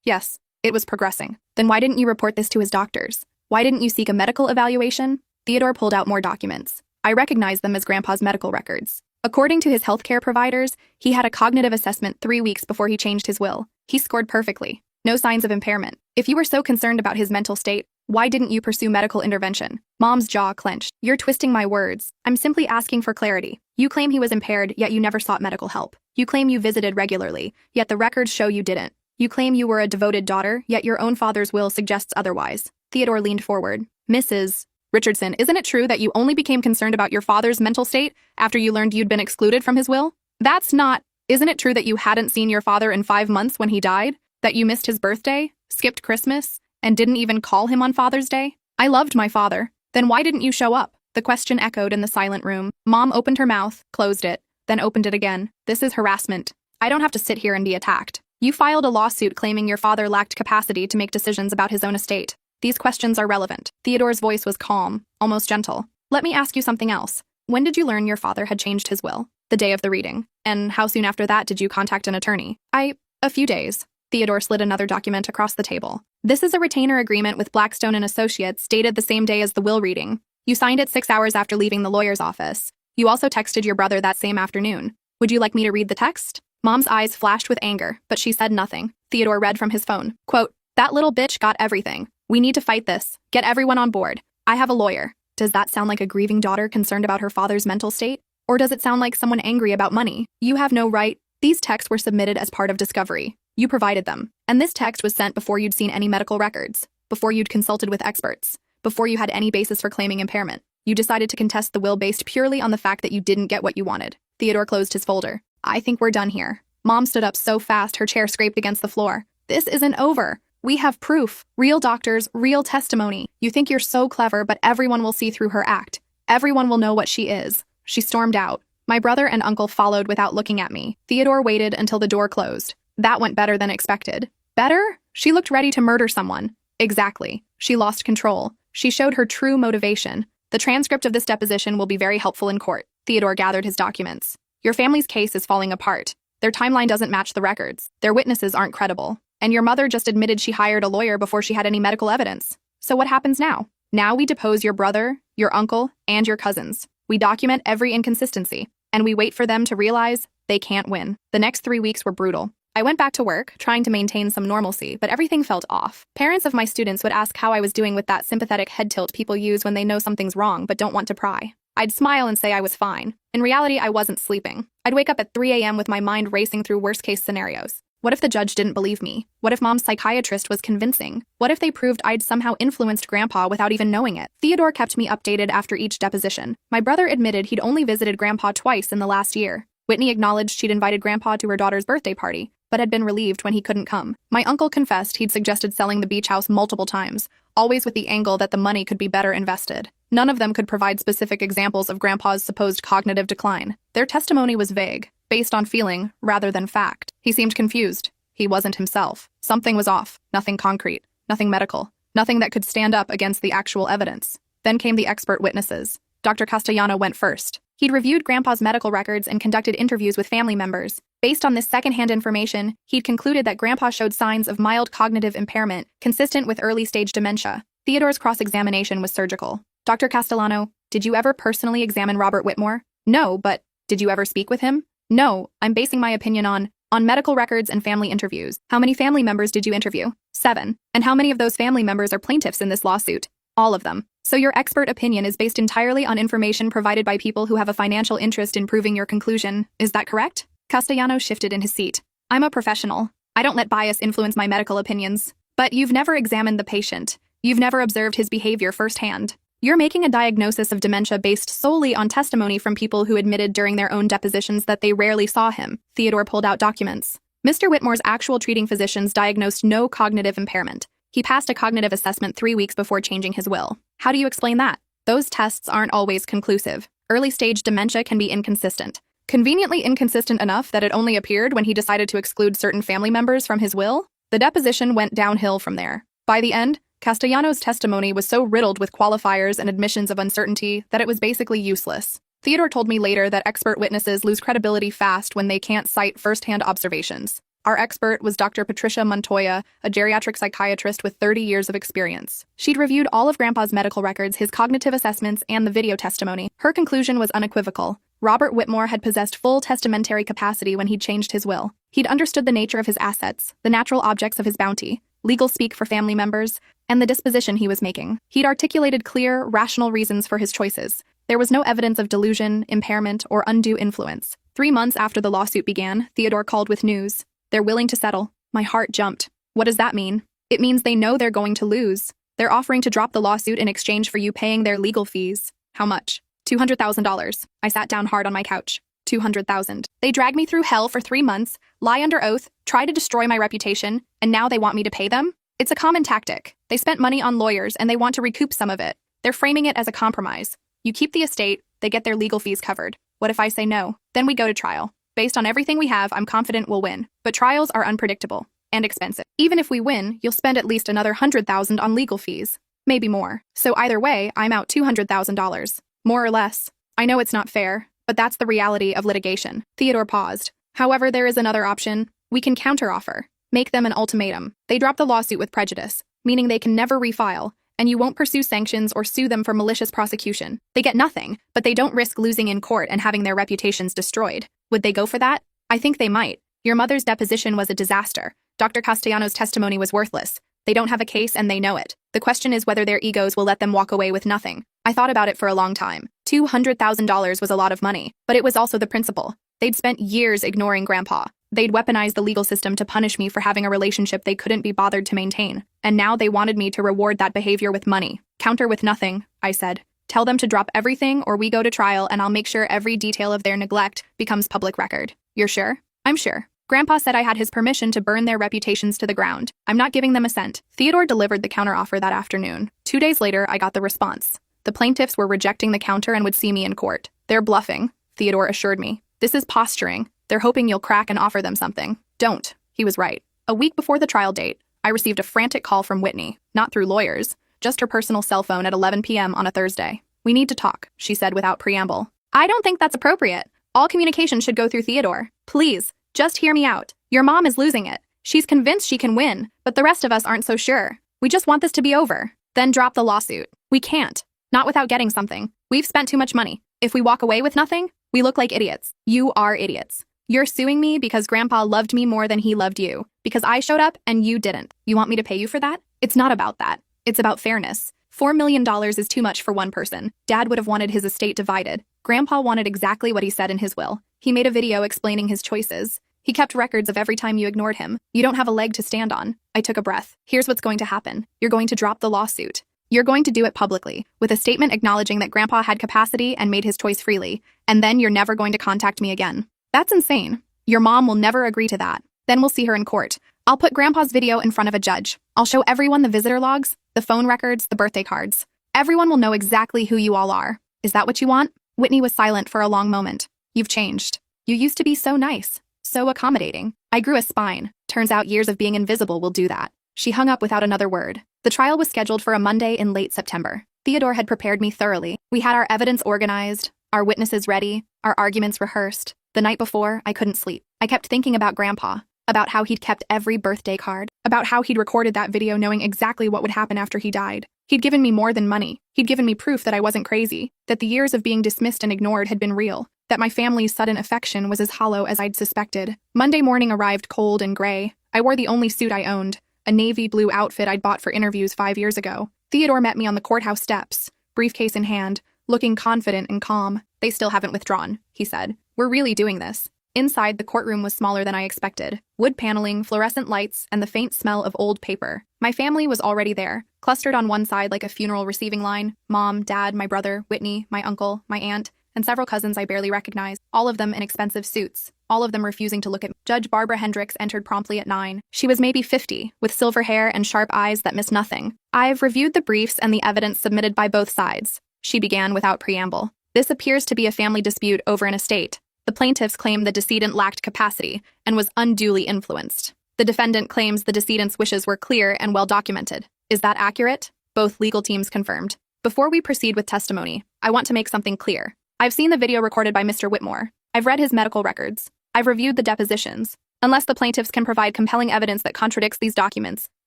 Yes. It was progressing. Then why didn't you report this to his doctors? Why didn't you seek a medical evaluation? Theodore pulled out more documents. I recognized them as Grandpa's medical records. According to his healthcare providers, he had a cognitive assessment 3 weeks before he changed his will. He scored perfectly. No signs of impairment. If you were so concerned about his mental state, why didn't you pursue medical intervention? Mom's jaw clenched. You're twisting my words. I'm simply asking for clarity. You claim he was impaired, yet you never sought medical help. You claim you visited regularly, yet the records show you didn't. You claim you were a devoted daughter, yet your own father's will suggests otherwise. Theodore leaned forward. Mrs. Richardson, isn't it true that you only became concerned about your father's mental state after you learned you'd been excluded from his will? Isn't it true that you hadn't seen your father in 5 months when he died? That you missed his birthday, skipped Christmas, and didn't even call him on Father's Day? I loved my father. Then why didn't you show up? The question echoed in the silent room. Mom opened her mouth, closed it, then opened it again. This is harassment. I don't have to sit here and be attacked. You filed a lawsuit claiming your father lacked capacity to make decisions about his own estate. These questions are relevant. Theodore's voice was calm, almost gentle. Let me ask you something else. When did you learn your father had changed his will? The day of the reading. And how soon after that did you contact an attorney? A few days. Theodore slid another document across the table. This is a retainer agreement with Blackstone and Associates dated the same day as the will reading. You signed it 6 hours after leaving the lawyer's office. You also texted your brother that same afternoon. Would you like me to read the text? Mom's eyes flashed with anger, but she said nothing. Theodore read from his phone. Quote, that little bitch got everything. We need to fight this. Get everyone on board. I have a lawyer. Does that sound like a grieving daughter concerned about her father's mental state? Or does it sound like someone angry about money? You have no right. These texts were submitted as part of discovery. You provided them. And this text was sent before you'd seen any medical records, before you'd consulted with experts, before you had any basis for claiming impairment. You decided to contest the will based purely on the fact that you didn't get what you wanted. Theodore closed his folder. I think we're done here. Mom stood up so fast her chair scraped against the floor. This isn't over. We have proof. Real doctors, real testimony. You think you're so clever, but everyone will see through her act. Everyone will know what she is. She stormed out. My brother and uncle followed without looking at me. Theodore waited until the door closed. That went better than expected. Better? She looked ready to murder someone. Exactly. She lost control. She showed her true motivation. The transcript of this deposition will be very helpful in court. Theodore gathered his documents. Your family's case is falling apart. Their timeline doesn't match the records. Their witnesses aren't credible. And your mother just admitted she hired a lawyer before she had any medical evidence. So what happens now? Now we depose your brother, your uncle, and your cousins. We document every inconsistency, and we wait for them to realize they can't win. The next 3 weeks were brutal. I went back to work, trying to maintain some normalcy, but everything felt off. Parents of my students would ask how I was doing with that sympathetic head tilt people use when they know something's wrong but don't want to pry. I'd smile and say I was fine. In reality, I wasn't sleeping. I'd wake up at 3 a.m. with my mind racing through worst-case scenarios. What if the judge didn't believe me? What if Mom's psychiatrist was convincing? What if they proved I'd somehow influenced Grandpa without even knowing it? Theodore kept me updated after each deposition. My brother admitted he'd only visited Grandpa twice in the last year. Whitney acknowledged she'd invited Grandpa to her daughter's birthday party, but had been relieved when he couldn't come. My uncle confessed he'd suggested selling the beach house multiple times, always with the angle that the money could be better invested. None of them could provide specific examples of Grandpa's supposed cognitive decline. Their testimony was vague, based on feeling rather than fact. He seemed confused. He wasn't himself. Something was off. Nothing concrete. Nothing medical. Nothing that could stand up against the actual evidence. Then came the expert witnesses. Dr. Castellano went first. He'd reviewed Grandpa's medical records and conducted interviews with family members. Based on this secondhand information, he'd concluded that Grandpa showed signs of mild cognitive impairment consistent with early-stage dementia. Theodore's cross-examination was surgical. Dr. Castellano, did you ever personally examine Robert Whitmore? No, but did you ever speak with him? No, I'm basing my opinion on medical records and family interviews. How many family members did you interview? 7. And how many of those family members are plaintiffs in this lawsuit? All of them. So your expert opinion is based entirely on information provided by people who have a financial interest in proving your conclusion. Is that correct? Castellano shifted in his seat. I'm a professional. I don't let bias influence my medical opinions. But you've never examined the patient. You've never observed his behavior firsthand. You're making a diagnosis of dementia based solely on testimony from people who admitted during their own depositions that they rarely saw him. Theodore pulled out documents. Mr. Whitmore's actual treating physicians diagnosed no cognitive impairment. He passed a cognitive assessment 3 weeks before changing his will. How do you explain that? Those tests aren't always conclusive. Early-stage dementia can be inconsistent. Conveniently inconsistent enough that it only appeared when he decided to exclude certain family members from his will? The deposition went downhill from there. By the end, Castellano's testimony was so riddled with qualifiers and admissions of uncertainty that it was basically useless. Theodore told me later that expert witnesses lose credibility fast when they can't cite first-hand observations. Our expert was Dr. Patricia Montoya, a geriatric psychiatrist with 30 years of experience. She'd reviewed all of Grandpa's medical records, his cognitive assessments, and the video testimony. Her conclusion was unequivocal. Robert Whitmore had possessed full testamentary capacity when he'd changed his will. He'd understood the nature of his assets, the natural objects of his bounty, legal speak for family members, and the disposition he was making. He'd articulated clear, rational reasons for his choices. There was no evidence of delusion, impairment, or undue influence. 3 months after the lawsuit began, Theodore called with news. They're willing to settle. My heart jumped. What does that mean? It means they know they're going to lose. They're offering to drop the lawsuit in exchange for you paying their legal fees. How much? $200,000. I sat down hard on my couch. $200,000. They dragged me through hell for 3 months, lie under oath, try to destroy my reputation, and now they want me to pay them? It's a common tactic. They spent money on lawyers and they want to recoup some of it. They're framing it as a compromise. You keep the estate, they get their legal fees covered. What if I say no? Then we go to trial. Based on everything we have, I'm confident we'll win. But trials are unpredictable and expensive. Even if we win, you'll spend at least another $100,000 on legal fees. Maybe more. So either way, I'm out $200,000. More or less. I know it's not fair, but that's the reality of litigation. Theodore paused. However, there is another option. We can counteroffer. Make them an ultimatum. They drop the lawsuit with prejudice, meaning they can never refile, and you won't pursue sanctions or sue them for malicious prosecution. They get nothing, but they don't risk losing in court and having their reputations destroyed. Would they go for that? I think they might. Your mother's deposition was a disaster. Dr. Castellano's testimony was worthless. They don't have a case and they know it. The question is whether their egos will let them walk away with nothing. I thought about it for a long time. $200,000 was a lot of money, but it was also the principle. They'd spent years ignoring Grandpa. They'd weaponized the legal system to punish me for having a relationship they couldn't be bothered to maintain. And now they wanted me to reward that behavior with money. Counter with nothing, I said. Tell them to drop everything or we go to trial and I'll make sure every detail of their neglect becomes public record. You're sure? I'm sure. Grandpa said I had his permission to burn their reputations to the ground. I'm not giving them a cent. Theodore delivered the counteroffer that afternoon. 2 days later, I got the response. The plaintiffs were rejecting the counter and would see me in court. They're bluffing, Theodore assured me. This is posturing. They're hoping you'll crack and offer them something. Don't. He was right. A week before the trial date, I received a frantic call from Whitney, not through lawyers, just her personal cell phone at 11 p.m. on a Thursday. We need to talk, she said without preamble. I don't think that's appropriate. All communication should go through Theodore. Please, just hear me out. Your mom is losing it. She's convinced she can win, but the rest of us aren't so sure. We just want this to be over. Then drop the lawsuit. We can't. Not without getting something. We've spent too much money. If we walk away with nothing, we look like idiots. You are idiots. You're suing me because Grandpa loved me more than he loved you, because I showed up and you didn't. You want me to pay you for that? It's not about that. It's about fairness. $4 million is too much for one person. Dad would have wanted his estate divided. Grandpa wanted exactly what he said in his will. He made a video explaining his choices. He kept records of every time you ignored him. You don't have a leg to stand on. I took a breath. Here's what's going to happen. You're going to drop the lawsuit. You're going to do it publicly, with a statement acknowledging that Grandpa had capacity and made his choice freely, and then you're never going to contact me again. That's insane. Your mom will never agree to that. Then we'll see her in court. I'll put Grandpa's video in front of a judge. I'll show everyone the visitor logs, the phone records, the birthday cards. Everyone will know exactly who you all are. Is that what you want? Whitney was silent for a long moment. You've changed. You used to be so nice, so accommodating. I grew a spine. Turns out years of being invisible will do that. She hung up without another word. The trial was scheduled for a Monday in late September. Theodore had prepared me thoroughly. We had our evidence organized, our witnesses ready, our arguments rehearsed. The night before, I couldn't sleep. I kept thinking about Grandpa, about how he'd kept every birthday card, about how he'd recorded that video knowing exactly what would happen after he died. He'd given me more than money. He'd given me proof that I wasn't crazy, that the years of being dismissed and ignored had been real, that my family's sudden affection was as hollow as I'd suspected. Monday morning arrived cold and gray. I wore the only suit I owned, a navy blue outfit I'd bought for interviews 5 years ago. Theodore met me on the courthouse steps, briefcase in hand, looking confident and calm. They still haven't withdrawn, he said. We're really doing this. Inside, the courtroom was smaller than I expected. Wood paneling, fluorescent lights, and the faint smell of old paper. My family was already there, clustered on one side like a funeral receiving line. Mom, Dad, my brother, Whitney, my uncle, my aunt, and several cousins I barely recognized, all of them in expensive suits, all of them refusing to look at me. Judge Barbara Hendricks entered promptly at 9. She was maybe 50, with silver hair and sharp eyes that missed nothing. I've reviewed the briefs and the evidence submitted by both sides, she began without preamble. This appears to be a family dispute over an estate. The plaintiffs claim the decedent lacked capacity and was unduly influenced. The defendant claims the decedent's wishes were clear and well documented. Is that accurate? Both legal teams confirmed. Before we proceed with testimony, I want to make something clear. I've seen the video recorded by Mr. Whitmore. I've read his medical records. I've reviewed the depositions. Unless the plaintiffs can provide compelling evidence that contradicts these documents,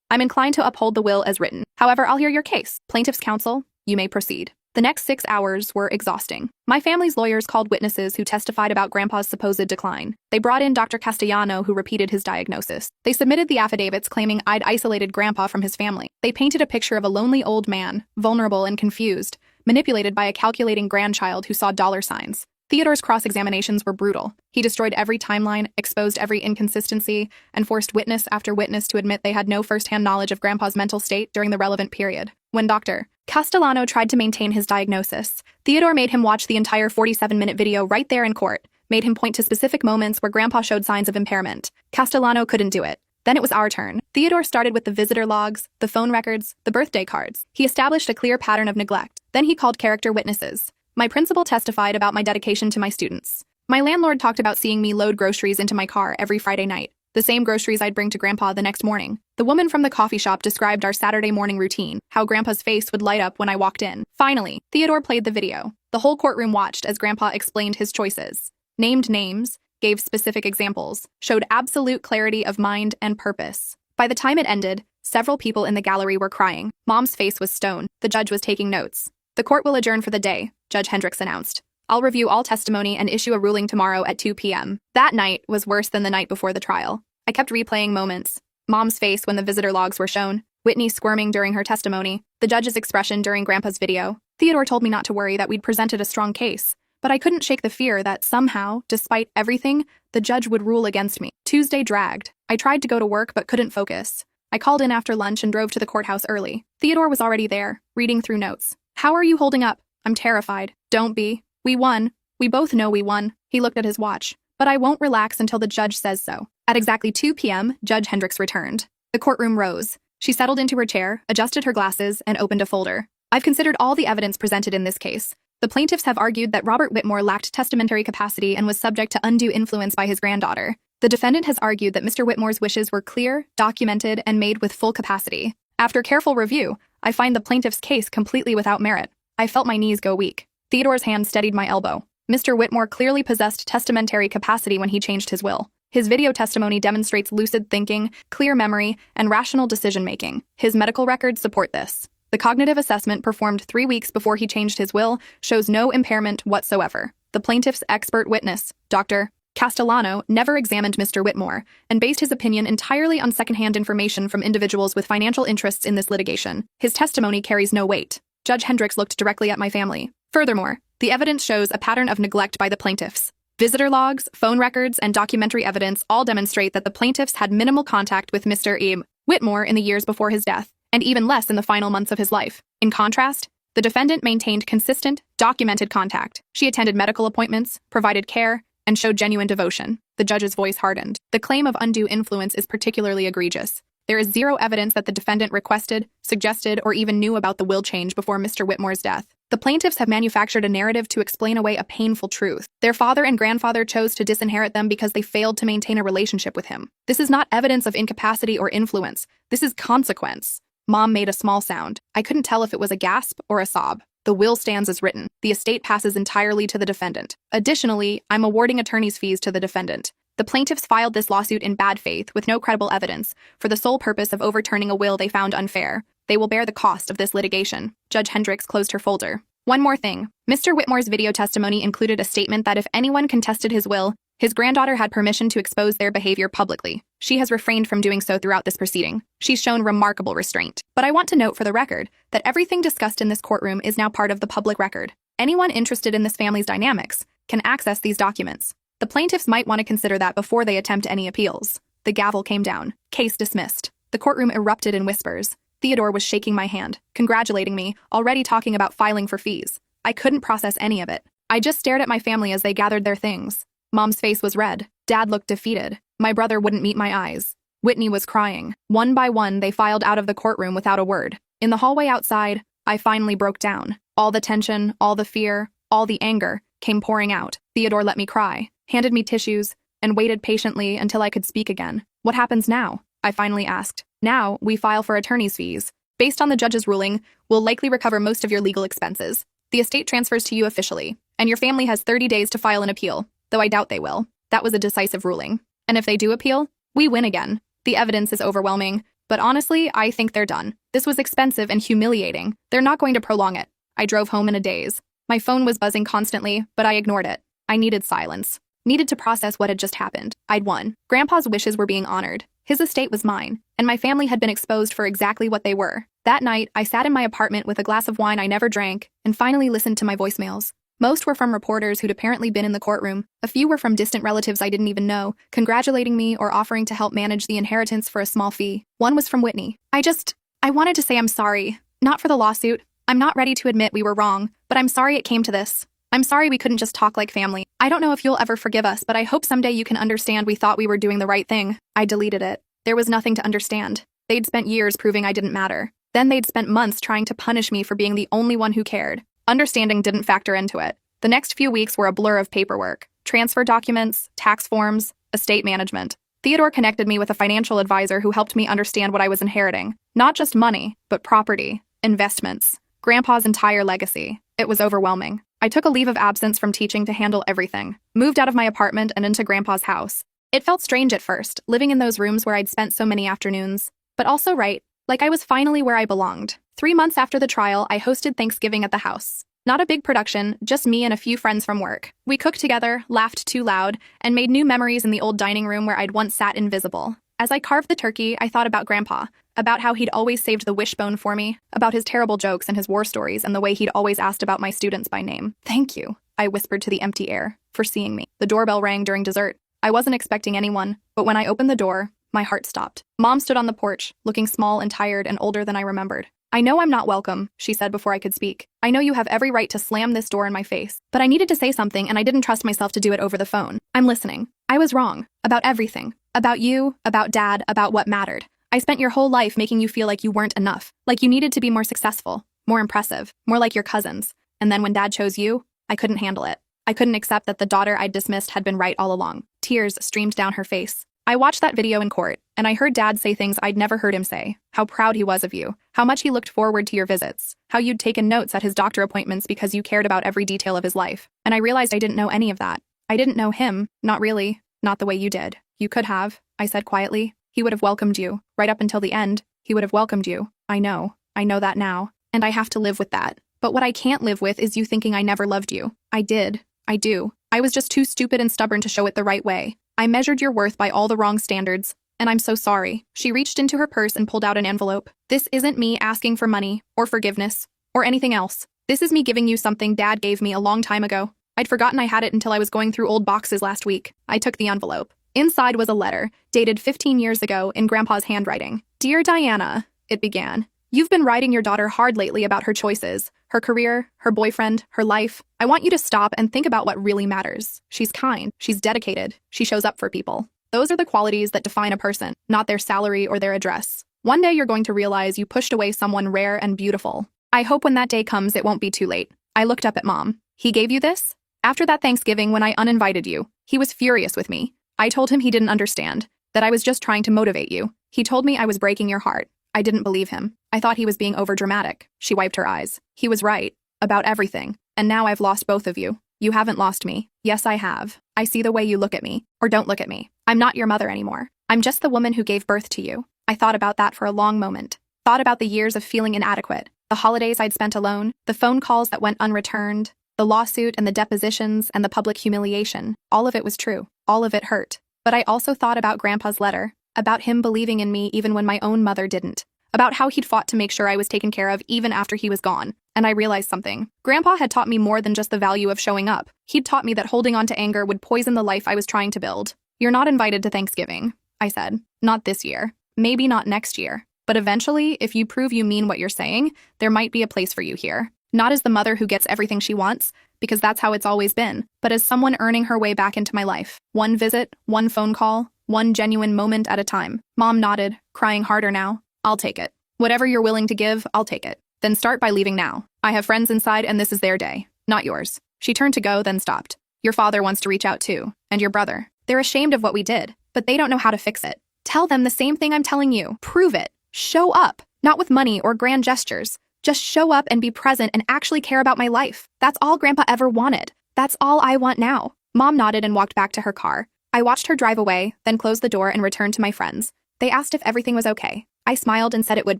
I'm inclined to uphold the will as written. However, I'll hear your case. Plaintiff's counsel, you may proceed. The next 6 hours were exhausting. My family's lawyers called witnesses who testified about Grandpa's supposed decline. They brought in Dr. Castellano, who repeated his diagnosis. They submitted the affidavits claiming I'd isolated Grandpa from his family. They painted a picture of a lonely old man, vulnerable and confused, manipulated by a calculating grandchild who saw dollar signs. Theodore's cross-examinations were brutal. He destroyed every timeline, exposed every inconsistency, and forced witness after witness to admit they had no first-hand knowledge of Grandpa's mental state during the relevant period. When Dr. Castellano tried to maintain his diagnosis, Theodore made him watch the entire 47-minute video right there in court, made him point to specific moments where Grandpa showed signs of impairment. Castellano couldn't do it. Then it was our turn. Theodore started with the visitor logs, the phone records, the birthday cards. He established a clear pattern of neglect. Then he called character witnesses. My principal testified about my dedication to my students. My landlord talked about seeing me load groceries into my car every Friday night, the same groceries I'd bring to Grandpa the next morning. The woman from the coffee shop described our Saturday morning routine, how Grandpa's face would light up when I walked in. Finally, Theodore played the video. The whole courtroom watched as Grandpa explained his choices, named names, gave specific examples, showed absolute clarity of mind and purpose. By the time it ended, several people in the gallery were crying. Mom's face was stone. The judge was taking notes. The court will adjourn for the day, Judge Hendricks announced. I'll review all testimony and issue a ruling tomorrow at 2 p.m. That night was worse than the night before the trial. I kept replaying moments. Mom's face when the visitor logs were shown, Whitney squirming during her testimony, the judge's expression during Grandpa's video. Theodore told me not to worry, that we'd presented a strong case, but I couldn't shake the fear that somehow, despite everything, the judge would rule against me. Tuesday dragged. I tried to go to work but couldn't focus. I called in after lunch and drove to the courthouse early. Theodore was already there, reading through notes. How are you holding up? I'm terrified. Don't be. We won. We both know we won. He looked at his watch. But I won't relax until the judge says so. At exactly 2 p.m., Judge Hendricks returned. The courtroom rose. She settled into her chair, adjusted her glasses, and opened a folder. I've considered all the evidence presented in this case. The plaintiffs have argued that Robert Whitmore lacked testamentary capacity and was subject to undue influence by his granddaughter. The defendant has argued that Mr. Whitmore's wishes were clear, documented, and made with full capacity. After careful review, I find the plaintiff's case completely without merit. I felt my knees go weak. Theodore's hand steadied my elbow. Mr. Whitmore clearly possessed testamentary capacity when he changed his will. His video testimony demonstrates lucid thinking, clear memory, and rational decision-making. His medical records support this. The cognitive assessment performed 3 weeks before he changed his will shows no impairment whatsoever. The plaintiff's expert witness, Dr. Castellano, never examined Mr. Whitmore and based his opinion entirely on secondhand information from individuals with financial interests in this litigation. His testimony carries no weight. Judge Hendricks looked directly at my family. Furthermore, the evidence shows a pattern of neglect by the plaintiffs. Visitor logs, phone records, and documentary evidence all demonstrate that the plaintiffs had minimal contact with Mr. Whitmore in the years before his death, and even less in the final months of his life. In contrast, the defendant maintained consistent, documented contact. She attended medical appointments, provided care, and showed genuine devotion. The judge's voice hardened. The claim of undue influence is particularly egregious. There is zero evidence that the defendant requested, suggested, or even knew about the will change before Mr. Whitmore's death. The plaintiffs have manufactured a narrative to explain away a painful truth. Their father and grandfather chose to disinherit them because they failed to maintain a relationship with him. This is not evidence of incapacity or influence. This is consequence. Mom made a small sound. I couldn't tell if it was a gasp or a sob. The will stands as written. The estate passes entirely to the defendant. Additionally, I'm awarding attorney's fees to the defendant. The plaintiffs filed this lawsuit in bad faith with no credible evidence for the sole purpose of overturning a will they found unfair. They will bear the cost of this litigation. Judge Hendricks closed her folder. One more thing. Mr. Whitmore's video testimony included a statement that if anyone contested his will, his granddaughter had permission to expose their behavior publicly. She has refrained from doing so throughout this proceeding. She's shown remarkable restraint. But I want to note for the record that everything discussed in this courtroom is now part of the public record. Anyone interested in this family's dynamics can access these documents. The plaintiffs might want to consider that before they attempt any appeals. The gavel came down. Case dismissed. The courtroom erupted in whispers. Theodore was shaking my hand, congratulating me, already talking about filing for fees. I couldn't process any of it. I just stared at my family as they gathered their things. Mom's face was red. Dad looked defeated. My brother wouldn't meet my eyes. Whitney was crying. One by one, they filed out of the courtroom without a word. In the hallway outside, I finally broke down. All the tension, all the fear, all the anger came pouring out. Theodore let me cry, handed me tissues, and waited patiently until I could speak again. What happens now? I finally asked. Now, we file for attorney's fees. Based on the judge's ruling, we'll likely recover most of your legal expenses. The estate transfers to you officially, and your family has 30 days to file an appeal, though I doubt they will. That was a decisive ruling. And if they do appeal, we win again. The evidence is overwhelming, but honestly, I think they're done. This was expensive and humiliating. They're not going to prolong it. I drove home in a daze. My phone was buzzing constantly, but I ignored it. I needed silence. Needed to process what had just happened. I'd won. Grandpa's wishes were being honored. His estate was mine, and my family had been exposed for exactly what they were. That night, I sat in my apartment with a glass of wine I never drank, and finally listened to my voicemails. Most were from reporters who'd apparently been in the courtroom. A few were from distant relatives I didn't even know, congratulating me or offering to help manage the inheritance for a small fee. One was from Whitney. I wanted to say I'm sorry. Not for the lawsuit. I'm not ready to admit we were wrong, but I'm sorry it came to this. I'm sorry we couldn't just talk like family. I don't know if you'll ever forgive us, but I hope someday you can understand we thought we were doing the right thing. I deleted it. There was nothing to understand. They'd spent years proving I didn't matter. Then they'd spent months trying to punish me for being the only one who cared. Understanding didn't factor into it. The next few weeks were a blur of paperwork. Transfer documents, tax forms, estate management. Theodore connected me with a financial advisor who helped me understand what I was inheriting. Not just money, but property, investments, Grandpa's entire legacy. It was overwhelming. I took a leave of absence from teaching to handle everything. Moved out of my apartment and into Grandpa's house. It felt strange at first, living in those rooms where I'd spent so many afternoons. But also right, like I was finally where I belonged. 3 months after the trial, I hosted Thanksgiving at the house. Not a big production, just me and a few friends from work. We cooked together, laughed too loud, and made new memories in the old dining room where I'd once sat invisible. As I carved the turkey, I thought about Grandpa, about how he'd always saved the wishbone for me, about his terrible jokes and his war stories and the way he'd always asked about my students by name. "Thank you," I whispered to the empty air, for seeing me. The doorbell rang during dessert. I wasn't expecting anyone, but when I opened the door, my heart stopped. Mom stood on the porch, looking small and tired and older than I remembered. "I know I'm not welcome," she said before I could speak. "I know you have every right to slam this door in my face. But I needed to say something and I didn't trust myself to do it over the phone. I'm listening. I was wrong. About everything. About you, about Dad, about what mattered. I spent your whole life making you feel like you weren't enough, like you needed to be more successful, more impressive, more like your cousins. And then when Dad chose you, I couldn't handle it. I couldn't accept that the daughter I'd dismissed had been right all along." Tears streamed down her face. I watched that video in court, and I heard Dad say things I'd never heard him say. How proud he was of you, how much he looked forward to your visits, how you'd taken notes at his doctor appointments because you cared about every detail of his life. And I realized I didn't know any of that. I didn't know him, not really, not the way you did. "You could have," I said quietly. "He would have welcomed you. Right up until the end, he would have welcomed you. I know that now, and I have to live with that. But what I can't live with is you thinking I never loved you. I did. I do. I was just too stupid and stubborn to show it the right way. I measured your worth by all the wrong standards, and I'm so sorry." She reached into her purse and pulled out an envelope. "This isn't me asking for money, or forgiveness, or anything else. This is me giving you something Dad gave me a long time ago. I'd forgotten I had it until I was going through old boxes last week." I took the envelope. Inside was a letter, dated 15 years ago in Grandpa's handwriting. "Dear Diana," it began. "You've been riding your daughter hard lately about her choices. her career, her boyfriend, her life. I want you to stop and think about what really matters. She's kind, she's dedicated, she shows up for people. Those are the qualities that define a person, not their salary or their address. One day you're going to realize you pushed away someone rare and beautiful. I hope when that day comes it won't be too late. I looked up at Mom. He gave you this? After that Thanksgiving when I uninvited you, he was furious with me. I told him he didn't understand, that I was just trying to motivate you. He told me I was breaking your heart. I didn't believe him. I thought he was being overdramatic. She wiped her eyes. He was right. About everything. And now I've lost both of you. You haven't lost me. Yes, I have. I see the way you look at me. Or don't look at me. I'm not your mother anymore. I'm just the woman who gave birth to you. I thought about that for a long moment. Thought about the years of feeling inadequate. The holidays I'd spent alone. The phone calls that went unreturned. The lawsuit and the depositions and the public humiliation. All of it was true. All of it hurt. But I also thought about Grandpa's letter. About him believing in me even when my own mother didn't. About how he'd fought to make sure I was taken care of even after he was gone. And I realized something. Grandpa had taught me more than just the value of showing up. He'd taught me that holding on to anger would poison the life I was trying to build. You're not invited to Thanksgiving, I said. Not this year. Maybe not next year. But eventually, if you prove you mean what you're saying, there might be a place for you here. Not as the mother who gets everything she wants, because that's how it's always been, but as someone earning her way back into my life. One visit, one phone call, one genuine moment at a time. Mom nodded, crying harder now. I'll take it. Whatever you're willing to give, I'll take it. Then start by leaving now. I have friends inside and this is their day, not yours. She turned to go, then stopped. Your father wants to reach out too, and your brother. They're ashamed of what we did, but they don't know how to fix it. Tell them the same thing I'm telling you. Prove it. Show up. Not with money or grand gestures. Just show up and be present and actually care about my life. That's all Grandpa ever wanted. That's all I want now. Mom nodded and walked back to her car. I watched her drive away, then closed the door and returned to my friends. They asked if everything was okay. I smiled and said it would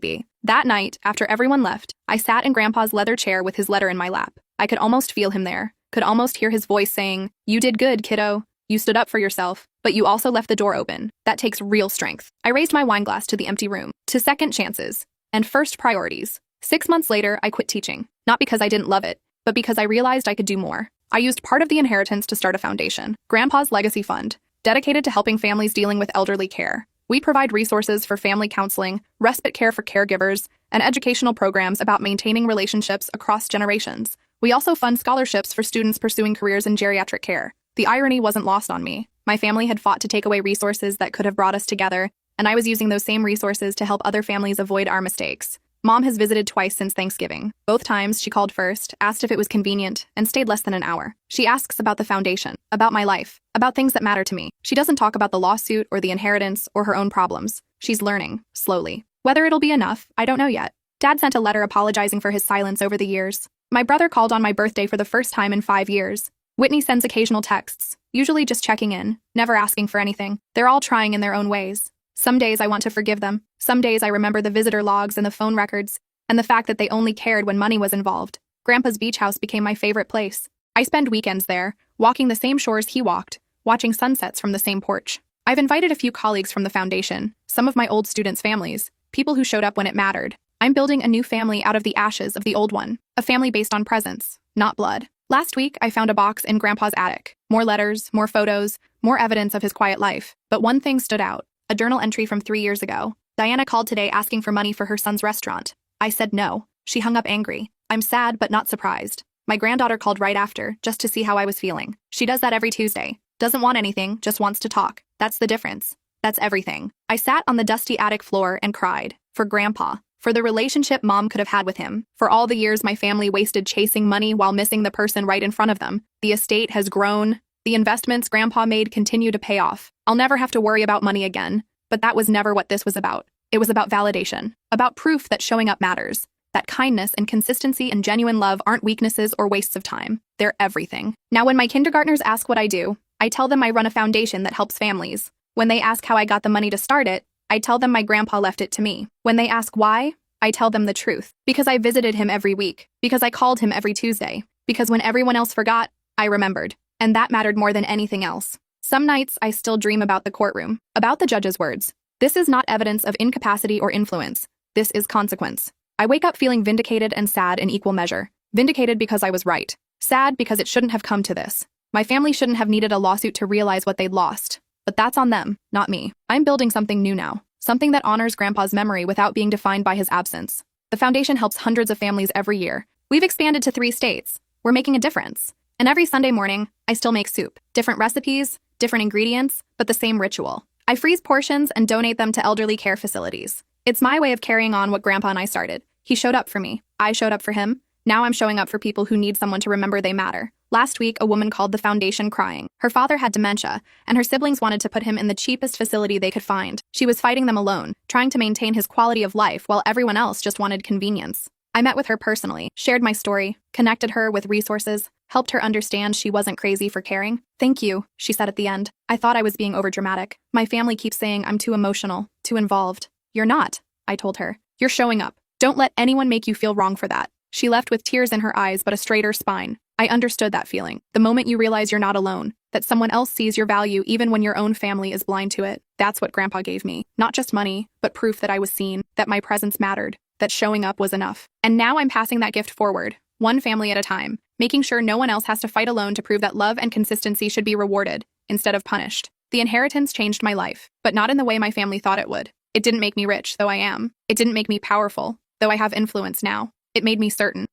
be. That night, after everyone left, I sat in Grandpa's leather chair with his letter in my lap. I could almost feel him there. Could almost hear his voice saying, "You did good, kiddo. You stood up for yourself, but you also left the door open. That takes real strength." I raised my wine glass to the empty room, to second chances, and first priorities. 6 months later, I quit teaching. Not because I didn't love it, but because I realized I could do more. I used part of the inheritance to start a foundation, Grandpa's Legacy Fund, dedicated to helping families dealing with elderly care. We provide resources for family counseling, respite care for caregivers, and educational programs about maintaining relationships across generations. We also fund scholarships for students pursuing careers in geriatric care. The irony wasn't lost on me. My family had fought to take away resources that could have brought us together, and I was using those same resources to help other families avoid our mistakes. Mom has visited twice since Thanksgiving. Both times, she called first, asked if it was convenient, and stayed less than an hour. She asks about the foundation, about my life, about things that matter to me. She doesn't talk about the lawsuit or the inheritance or her own problems. She's learning, slowly. Whether it'll be enough, I don't know yet. Dad sent a letter apologizing for his silence over the years. My brother called on my birthday for the first time in 5 years. Whitney sends occasional texts, usually just checking in, never asking for anything. They're all trying in their own ways. Some days I want to forgive them. Some days I remember the visitor logs and the phone records, and the fact that they only cared when money was involved. Grandpa's beach house became my favorite place. I spend weekends there, walking the same shores he walked, watching sunsets from the same porch. I've invited a few colleagues from the foundation, some of my old students' families, people who showed up when it mattered. I'm building a new family out of the ashes of the old one, a family based on presence, not blood. Last week, I found a box in Grandpa's attic. More letters, more photos, more evidence of his quiet life. But one thing stood out. A journal entry from 3 years ago. Diana called today asking for money for her son's restaurant. I said no. She hung up angry. I'm sad but not surprised. My granddaughter called right after, just to see how I was feeling. She does that every Tuesday. Doesn't want anything, just wants to talk. That's the difference. That's everything. I sat on the dusty attic floor and cried. For Grandpa. For the relationship Mom could have had with him. For all the years my family wasted chasing money while missing the person right in front of them. The estate has grown. The investments Grandpa made continue to pay off. I'll never have to worry about money again. But that was never what this was about. It was about validation. About proof that showing up matters. That kindness and consistency and genuine love aren't weaknesses or wastes of time. They're everything. Now when my kindergartners ask what I do, I tell them I run a foundation that helps families. When they ask how I got the money to start it, I tell them my grandpa left it to me. When they ask why, I tell them the truth. Because I visited him every week. Because I called him every Tuesday. Because when everyone else forgot, I remembered. And that mattered more than anything else. Some nights, I still dream about the courtroom, about the judge's words. This is not evidence of incapacity or influence. This is consequence. I wake up feeling vindicated and sad in equal measure. Vindicated because I was right. Sad because it shouldn't have come to this. My family shouldn't have needed a lawsuit to realize what they'd lost. But that's on them, not me. I'm building something new now. Something that honors Grandpa's memory without being defined by his absence. The foundation helps hundreds of families every year, We've expanded to 3 states. We're making a difference. And every Sunday morning, I still make soup. Different recipes, different ingredients, but the same ritual. I freeze portions and donate them to elderly care facilities. It's my way of carrying on what Grandpa and I started. He showed up for me. I showed up for him. Now I'm showing up for people who need someone to remember they matter. Last week, a woman called the foundation crying. Her father had dementia, and her siblings wanted to put him in the cheapest facility they could find. She was fighting them alone, trying to maintain his quality of life while everyone else just wanted convenience. I met with her personally, shared my story, connected her with resources, helped her understand she wasn't crazy for caring. "Thank you," she said at the end. I thought I was being overdramatic. My family keeps saying I'm too emotional, too involved. "You're not," I told her. "You're showing up. Don't let anyone make you feel wrong for that." She left with tears in her eyes but a straighter spine. I understood that feeling. The moment you realize you're not alone, that someone else sees your value even when your own family is blind to it. That's what Grandpa gave me. Not just money, but proof that I was seen, that my presence mattered, that showing up was enough. And now I'm passing that gift forward, one family at a time, making sure no one else has to fight alone to prove that love and consistency should be rewarded, instead of punished. The inheritance changed my life, but not in the way my family thought it would. It didn't make me rich, though I am. It didn't make me powerful, though I have influence now. It made me certain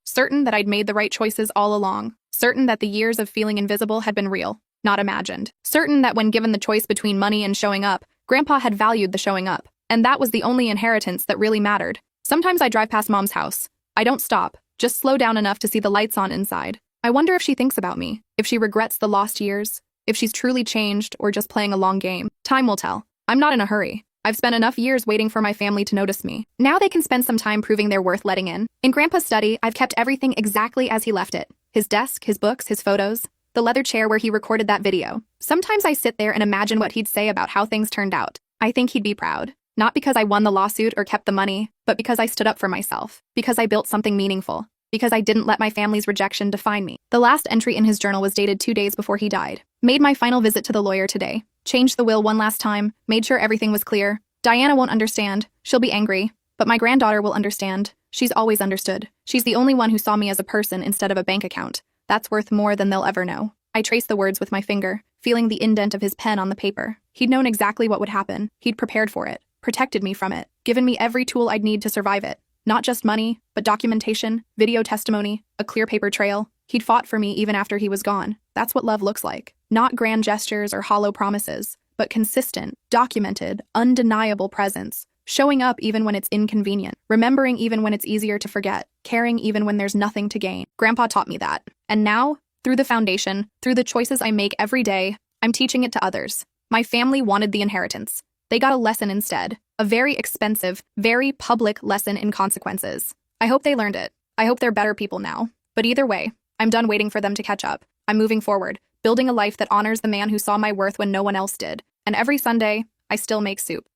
that I'd made the right choices all along, certain that the years of feeling invisible had been real, not imagined, certain that when given the choice between money and showing up, Grandpa had valued the showing up, and that was the only inheritance that really mattered. Sometimes I drive past Mom's house. I don't stop, just slow down enough to see the lights on inside. I wonder if she thinks about me, if she regrets the lost years, if she's truly changed or just playing a long game. Time will tell. I'm not in a hurry. I've spent enough years waiting for my family to notice me. Now they can spend some time proving they're worth letting in. In Grandpa's study, I've kept everything exactly as he left it. His desk, his books, his photos, the leather chair where he recorded that video. Sometimes I sit there and imagine what he'd say about how things turned out. I think he'd be proud. Not because I won the lawsuit or kept the money, but because I stood up for myself. Because I built something meaningful. Because I didn't let my family's rejection define me. The last entry in his journal was dated 2 days before he died. Made my final visit to the lawyer today. Changed the will one last time. Made sure everything was clear. Diana won't understand. She'll be angry. But my granddaughter will understand. She's always understood. She's the only one who saw me as a person instead of a bank account. That's worth more than they'll ever know. I traced the words with my finger, feeling the indent of his pen on the paper. He'd known exactly what would happen. He'd prepared for it, protected me from it, given me every tool I'd need to survive it. Not just money, but documentation, video testimony, a clear paper trail. He'd fought for me even after he was gone. That's what love looks like. Not grand gestures or hollow promises, but consistent, documented, undeniable presence. Showing up even when it's inconvenient. Remembering even when it's easier to forget. Caring even when there's nothing to gain. Grandpa taught me that. And now, through the foundation, through the choices I make every day, I'm teaching it to others. My family wanted the inheritance. They got a lesson instead. A very expensive, very public lesson in consequences. I hope they learned it. I hope they're better people now. But either way, I'm done waiting for them to catch up. I'm moving forward, building a life that honors the man who saw my worth when no one else did. And every Sunday, I still make soup.